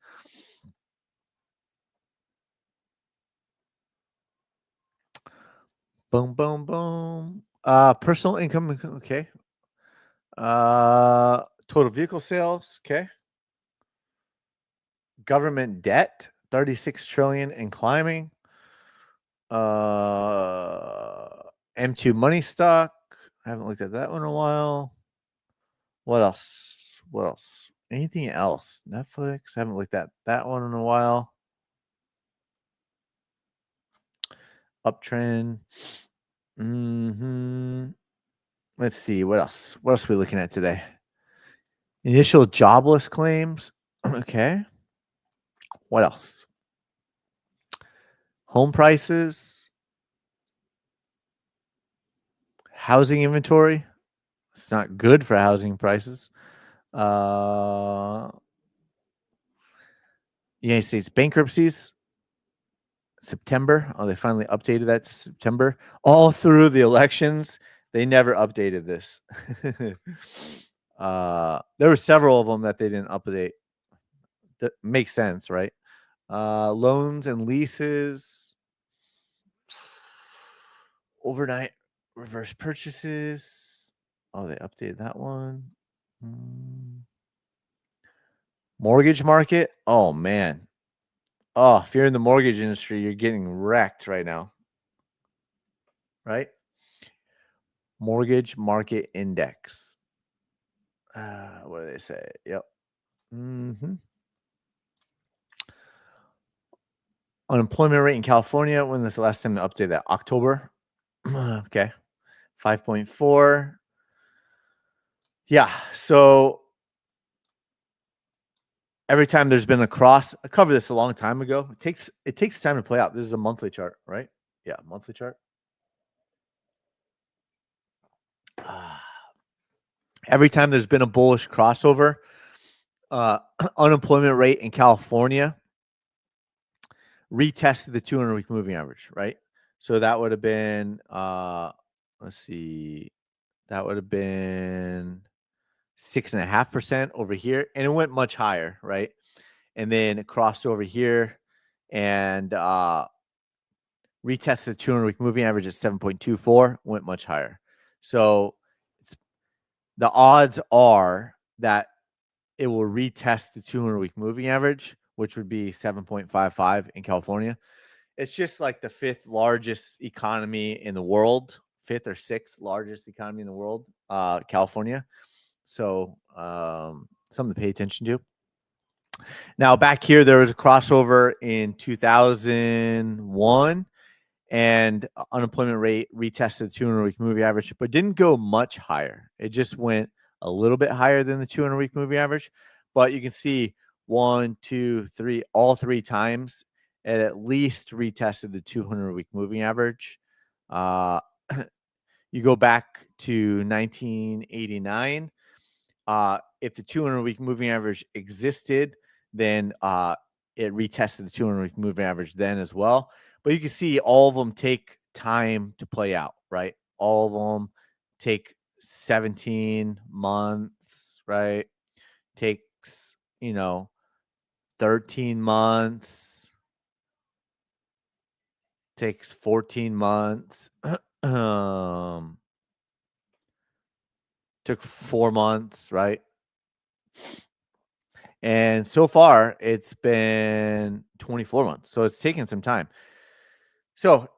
Boom, boom, boom. Personal income. Okay. Total vehicle sales. Okay. Government debt, 36 trillion and climbing. M2 money stock. I haven't looked at that one in a while. What else? Anything else? Netflix. I haven't looked at that one in a while. Uptrend. Let's see. What else? What else are we looking at today? Initial jobless claims. Okay. What else? Home prices. Housing inventory. It's not good for housing prices. United States bankruptcies. September. Oh, they finally updated that to September. All through the elections, they never updated this. There were several of them that they didn't update. That makes sense, right? Loans and leases. Overnight reverse purchases. Oh, they updated that one. Mortgage market. Oh, man. Oh, if you're in the mortgage industry, you're getting wrecked right now. Right? Mortgage market index. What do they say? Yep. Unemployment rate in California. When was the last time they updated that? October. Okay. 5.4. Yeah. So every time there's been a cross, I covered this a long time ago. It takes time to play out. This is a monthly chart, right? Yeah, monthly chart. Every time there's been a bullish crossover, unemployment rate in California retested the 200-week moving average, right? So that would have been, let's see, that would have been 6.5% over here, and it went much higher, right? And then it crossed over here, and retested the 200-week moving average at 7.24, went much higher. So the odds are that it will retest the 200-week moving average, which would be 7.55 in California. It's just like the fifth largest economy in the world, fifth or sixth largest economy in the world, California. So something to pay attention to. Now, back here, there was a crossover in 2001, and unemployment rate retested the 200-week moving average, but didn't go much higher. It just went a little bit higher than the 200-week moving average. But you can see 1, 2, 3, all three times it at least retested the 200-week moving average. You go back to 1989. If the 200-week moving average existed, then it retested the 200-week moving average then as well. But you can see all of them take time to play out, right? All of them take 17 months, right? Takes, 13 months, takes 14 months. Took 4 months, right? And so far, it's been 24 months. So it's taken some time. So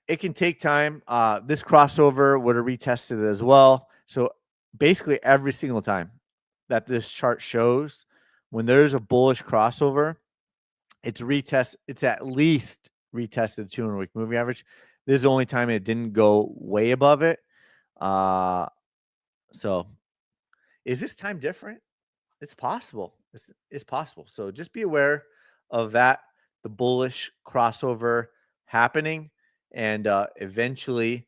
it can take time. This crossover would have retested it as well. So basically, every single time that this chart shows, when there's a bullish crossover, it's at least retested the 200-week moving average. This is the only time it didn't go way above it. So is this time different? It's possible. It's possible. So just be aware of that, the bullish crossover happening, and eventually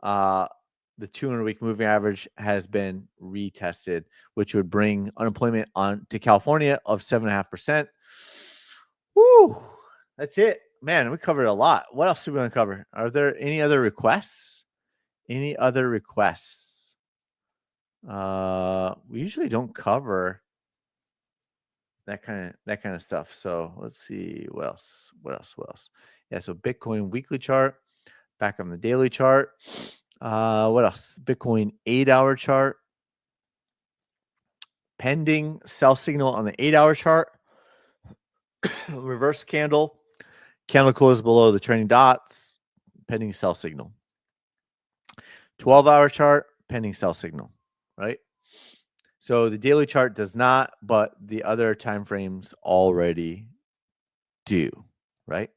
the 200-week moving average has been retested, which would bring unemployment on to California of 7.5%. Woo! That's it. Man, we covered a lot. What else do we want to cover? Are there any other requests? Any other requests? We usually don't cover that kind of stuff. So let's see what else. Yeah, so Bitcoin weekly chart, back on the daily chart. What else? Bitcoin 8-hour chart. Pending sell signal on the 8-hour chart. Reverse candle. Candle closed below the trailing dots. Pending sell signal. 12-hour chart. Pending sell signal. Right? So the daily chart does not, but the other time frames already do, right?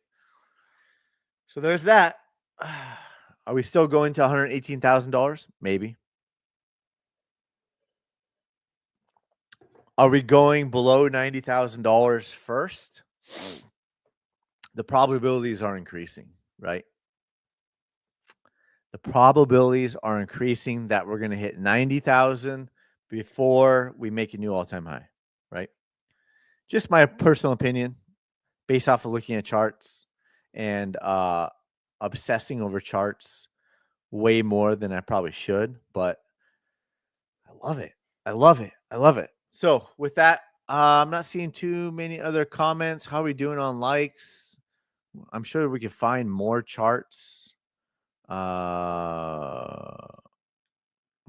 So there's that. Are we still going to $118,000? Maybe. Are we going below $90,000 first? The probabilities are increasing, right? The probabilities are increasing that we're going to hit 90,000 before we make a new all-time high, right? Just my personal opinion based off of looking at charts and obsessing over charts way more than I probably should, but I love it. I love it. So with that, I'm not seeing too many other comments. How are we doing on likes? I'm sure we can find more charts. I'm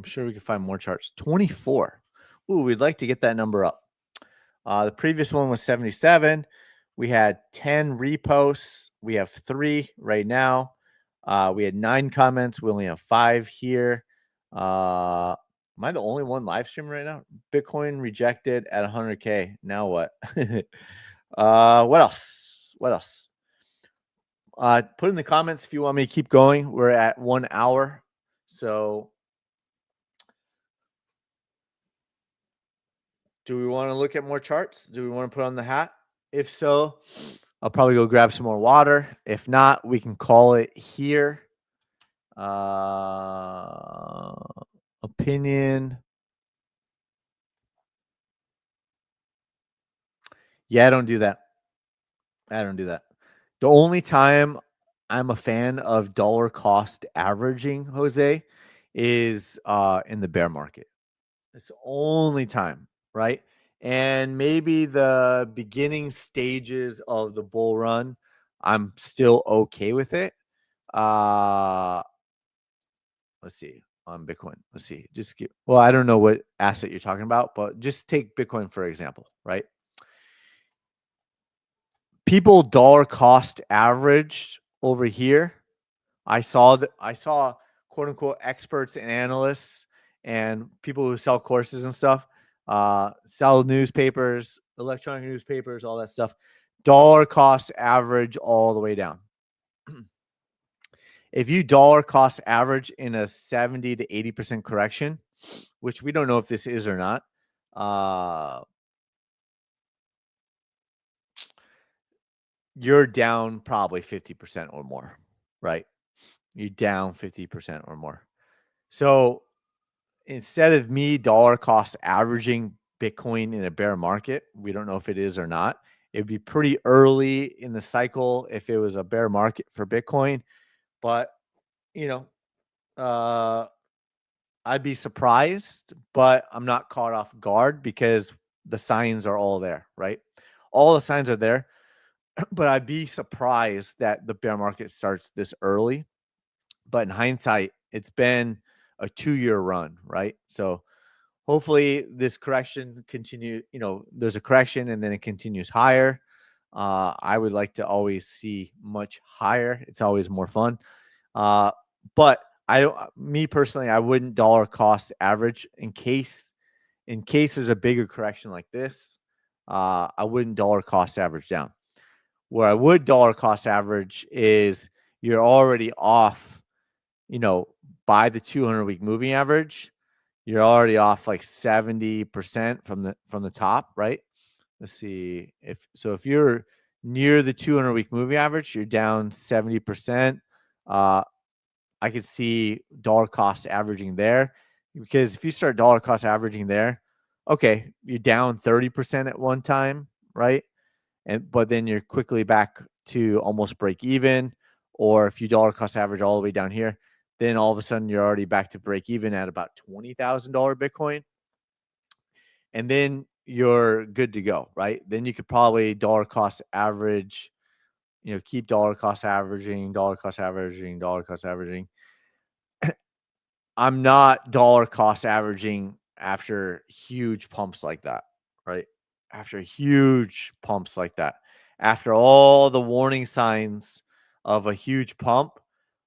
sure we can find more charts. 24. Ooh, we'd like to get that number up. The previous one was 77. We had 10 reposts. We have 3 right now. We had 9 comments. We only have 5 here. Am I the only one live streaming right now? Bitcoin rejected at 100K. Now what? What else? Put in the comments if you want me to keep going. We're at 1 hour. So do we want to look at more charts? Do we want to put on the hat? If so, I'll probably go grab some more water. If not, we can call it here. Opinion. Yeah, I don't do that. The only time I'm a fan of dollar cost averaging, Jose, is in the bear market. It's the only time, right? And maybe the beginning stages of the bull run, I'm still okay with it. Let's see, on Bitcoin. Let's see. Well, I don't know what asset you're talking about, but just take Bitcoin for example, right? People dollar cost averaged over here. I saw quote unquote experts and analysts and people who sell courses and stuff, sell newspapers, electronic newspapers, all that stuff. Dollar cost average all the way down. If you dollar cost average in a 70 to 80% correction, which we don't know if this is or not, you're down probably 50% or more, right? You're down 50% or more. So instead of me dollar cost averaging Bitcoin in a bear market, we don't know if it is or not. It'd be pretty early in the cycle if it was a bear market for Bitcoin. But, you know, I'd be surprised, but I'm not caught off guard because the signs are all there, right? All the signs are there, but I'd be surprised that the bear market starts this early. But in hindsight, it's been a 2-year run, right? So hopefully this correction continue. There's a correction and then it continues higher. I would like to always see much higher. It's always more fun. But me personally, I wouldn't dollar cost average in case there's a bigger correction like this. I wouldn't dollar cost average down. Where I would dollar cost average is you're already off, by the 200-week moving average. You're already off like 70% from the top, right? Let's see if you're near the 200-week moving average, you're down 70%. I could see dollar cost averaging there, because if you start dollar cost averaging there, okay, you're down 30% at one time, right? But then you're quickly back to almost break even. Or if you dollar cost average all the way down here, then all of a sudden you're already back to break even at about $20,000 Bitcoin. And then you're good to go, right? Then you could probably dollar cost average, keep dollar cost averaging, dollar cost averaging, dollar cost averaging. I'm not dollar cost averaging after huge pumps like that, right? After huge pumps like that, after all the warning signs of a huge pump,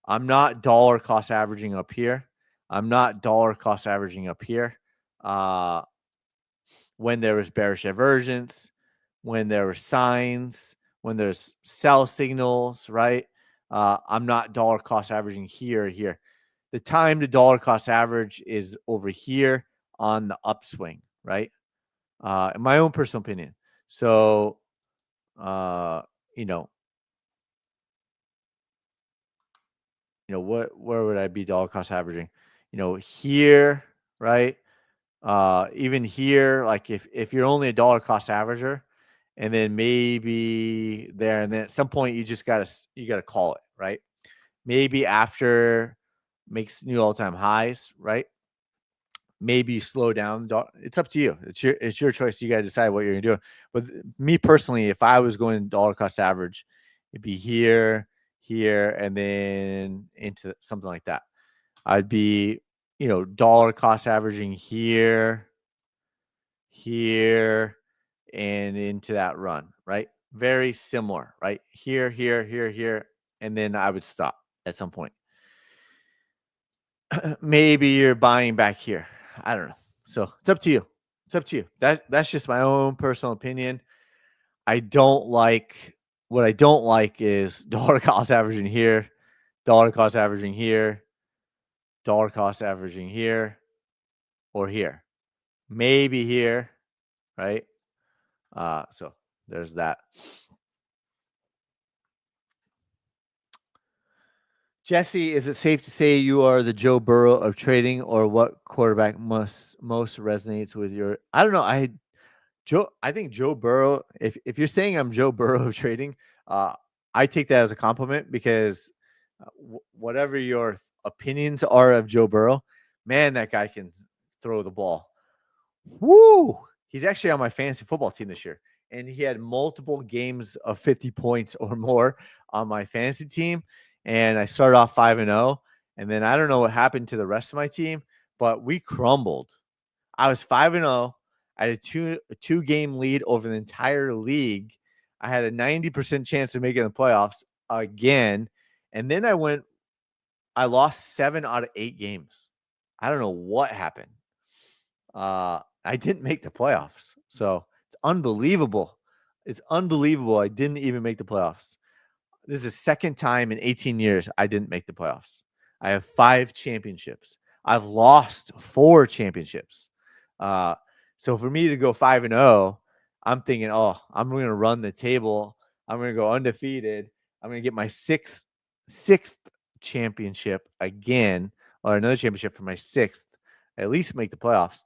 I'm not dollar cost averaging up here. I'm not dollar cost averaging up here. When there was bearish divergence, when there were signs, when there's sell signals, right? I'm not dollar cost averaging here or here. The time to dollar cost average is over here on the upswing, right? In my own personal opinion. So, where would I be dollar cost averaging? Here, right? Even here, like if you're only a dollar cost averager, and then maybe there, and then at some point you gotta call it, right? Maybe after makes new all-time highs, right? Maybe you slow down. It's up to you. It's your choice. You got to decide what you're gonna do. But me personally, if I was going dollar cost average, it'd be here, here, and then into something like that. I'd be, dollar cost averaging here, here, and into that run, right? Very similar, right? Here, here, here, here, and then I would stop at some point. Maybe you're buying back here. I don't know. So it's up to you. It's up to you. That's just my own personal opinion. I don't like what I don't like is dollar cost averaging here, dollar cost averaging here, dollar cost averaging here, or here. Maybe here, right? So there's that. Jesse, is it safe to say you are the Joe Burrow of trading, or what quarterback most resonates with your? I don't know. I think Joe Burrow. If you're saying I'm Joe Burrow of trading, I take that as a compliment, because whatever your opinions are of Joe Burrow, man, that guy can throw the ball. Woo! He's actually on my fantasy football team this year, and he had multiple games of 50 points or more on my fantasy team. and I started off 5-0, and then I don't know what happened to the rest of my team, but we crumbled. I was 5-0. I had a two-game lead over the entire league. I had a 90% chance of making the playoffs again, and then I lost 7 out of 8 games. I don't know what happened. I didn't make the playoffs. So it's unbelievable. It's unbelievable. I didn't even make the playoffs. This is the second time in 18 years I didn't make the playoffs. I have 5 championships. I've lost 4 championships. Uh, so for me to go 5-0, I'm thinking, oh, I'm going to run the table. I'm going to go undefeated. I'm going to get my sixth championship again, or another championship for my 6th. At least make the playoffs.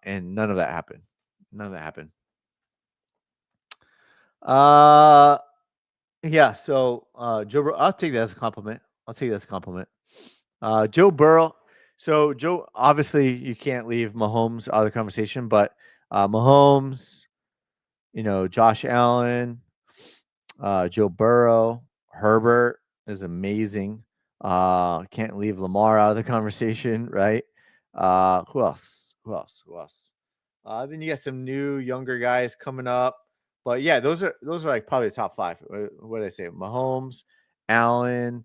And none of that happened. None of that happened. Yeah. So, Joe Burrow, I'll take that as a compliment. Joe Burrow. So, Joe, obviously, you can't leave Mahomes out of the conversation, but Mahomes, Josh Allen, Joe Burrow, Herbert is amazing. Can't leave Lamar out of the conversation, right? Who else? Then you got some new younger guys coming up. But yeah, those are like probably the top 5. What did I say? Mahomes, Allen,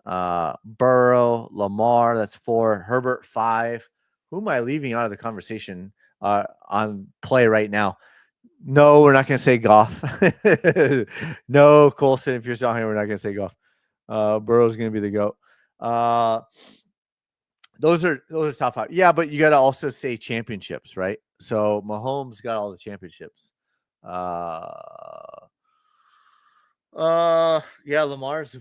Burrow, Lamar, that's 4, Herbert 5. Who am I leaving out of the conversation on play right now? No, we're not going to say Goff. No, Colson, if you're still here, we're not going to say Goff. Burrow's going to be the GOAT. Those are top 5. Yeah, but you got to also say championships, right? So Mahomes got all the championships. Yeah, Lamar's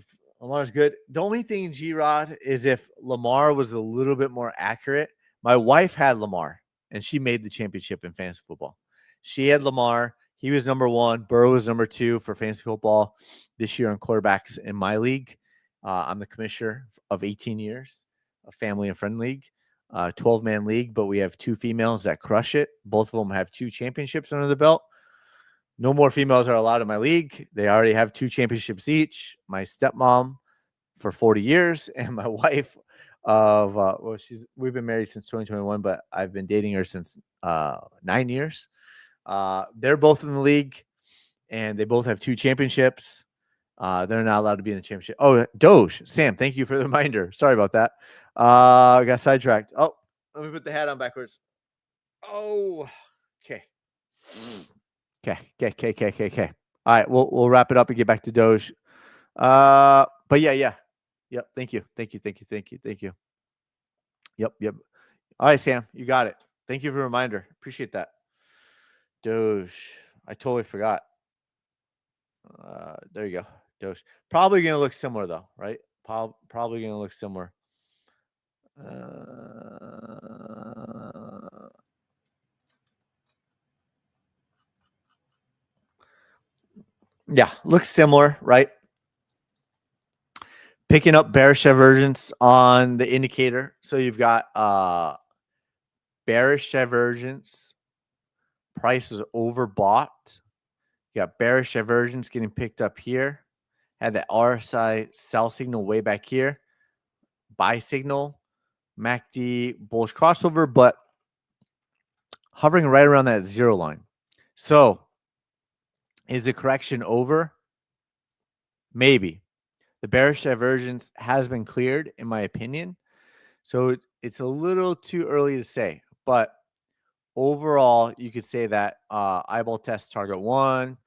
good. The only thing, G-Rod, is if Lamar was a little bit more accurate. My wife had Lamar, and she made the championship in fantasy football. She had Lamar. He was number 1. Burrow was number 2 for fantasy football this year on quarterbacks in my league. I'm the commissioner of 18 years, a family and friend league, 12-man league, but we have 2 females that crush it. Both of them have 2 championships under the belt. No more females are allowed in my league. They already have 2 championships each. My stepmom for 40 years and my wife of we've been married since 2021, but I've been dating her since 9 years. They're both in the league and they both have 2 championships. They're not allowed to be in the championship. Oh, Doge, Sam, thank you for the reminder. Sorry about that. I got sidetracked. Oh, let me put the hat on backwards. Oh, okay. Okay. All right, we'll wrap it up and get back to Doge. But yeah. Yep. Thank you. Yep. All right, Sam, you got it. Thank you for the reminder. Appreciate that. Doge. I totally forgot. There you go. Doge. Probably gonna look similar though, right? Probably gonna look similar. Yeah, looks similar, right? Picking up bearish divergence on the indicator. So you've got bearish divergence. Price is overbought. You got bearish divergence getting picked up here. Had the RSI sell signal way back here. Buy signal. MACD bullish crossover, but hovering right around that 0 line. So is the correction over? Maybe. The bearish divergence has been cleared, in my opinion. So it's a little too early to say. But overall, you could say that eyeball test target 1,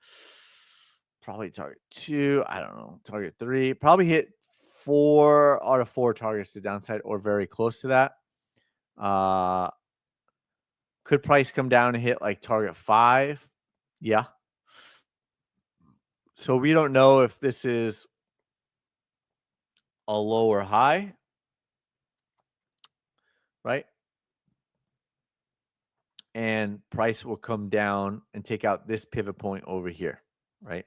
probably target 2, I don't know, target 3, probably hit 4 out of 4 targets to downside or very close to that. Could price come down and hit like target 5? Yeah. So we don't know if this is a low or high, right? And price will come down and take out this pivot point over here, right?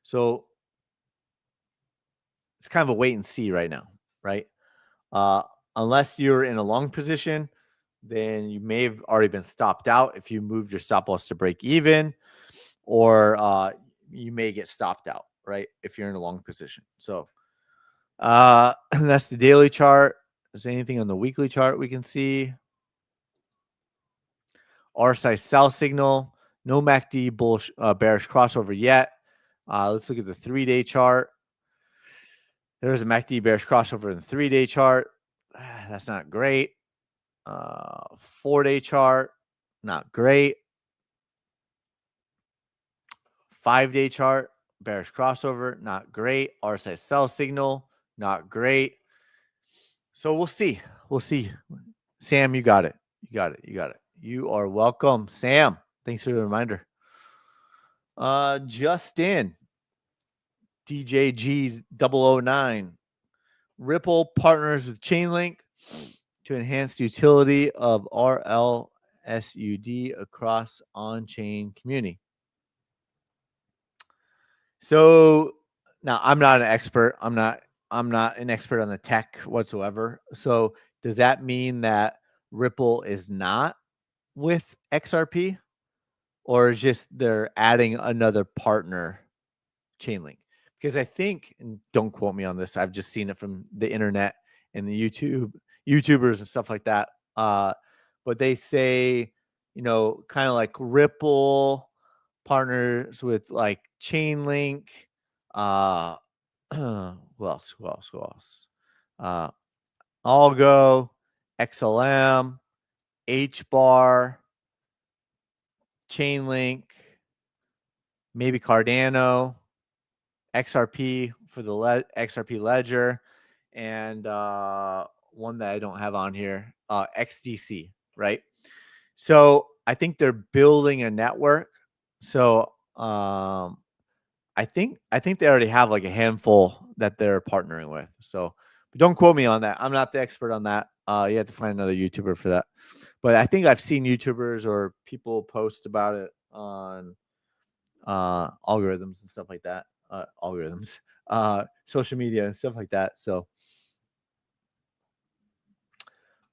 So it's kind of a wait and see right now, right? Unless you're in a long position, then you may have already been stopped out if you moved your stop loss to break even, or you may get stopped out, right? If you're in a long position. So That's the daily chart. Is there anything on the weekly chart we can see? RSI sell signal. No MACD bullish bearish crossover yet. Let's look at the 3-day chart. There's a MACD bearish crossover in the 3-day chart. That's not great. 4-day chart, not great. 5-day chart, bearish crossover, not great. RSI sell signal, not great. So we'll see. We'll see. Sam, you got it. You got it. You got it. You are welcome, Sam. Thanks for the reminder. Justin, DJG's 009. Ripple partners with Chainlink to enhance the utility of RLSUD across on-chain community. So now I'm not an expert. I'm not an expert on the tech whatsoever. So does that mean that Ripple is not with XRP, or is just they're adding another partner, Chainlink? Because I think, and don't quote me on this, I've just seen it from the internet and the YouTubers and stuff like that. But they say, kind of like Ripple partners with like Chainlink. Who else? Who else? Who else? Algo, XLM, HBAR, Chainlink, maybe Cardano, XRP for the XRP ledger, and one that I don't have on here, XDC, right? So I think they're building a network. So I think they already have like a handful that they're partnering with. So but don't quote me on that. I'm not the expert on that. You have to find another YouTuber for that. But I think I've seen YouTubers or people post about it on algorithms and stuff like that. Social media and stuff like that. So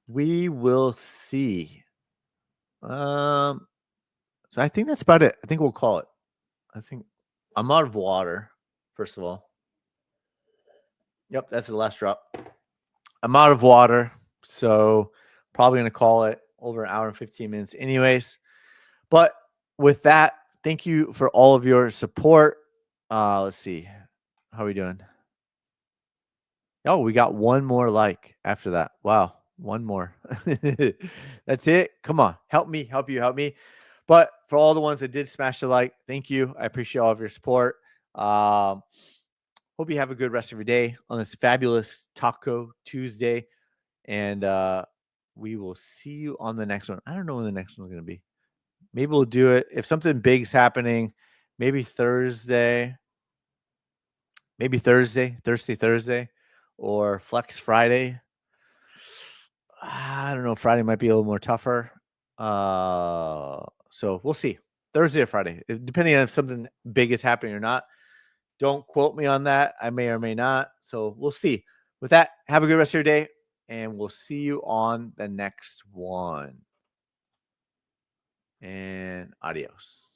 we will see. So I think that's about it. I think we'll call it. I think I'm out of water, first of all. Yep, that's the last drop. I'm out of water, so probably going to call it over an hour and 15 minutes anyways. But with that, thank you for all of your support. Let's see. How are we doing? Oh, we got one more like after that. Wow, one more. That's it. Come on, help me, help you, help me. But for all the ones that did smash the like, thank you. I appreciate all of your support. Hope you have a good rest of your day on this fabulous Taco Tuesday. And we will see you on the next one. I don't know when the next one's going to be. Maybe we'll do it. If something big's happening, maybe Thursday. Maybe Thursday, or Flex Friday. I don't know. Friday might be a little more tougher. So we'll see. Thursday or Friday, depending on if something big is happening or not. Don't quote me on that. I may or may not. So we'll see. With that, have a good rest of your day, and we'll see you on the next one. And adios.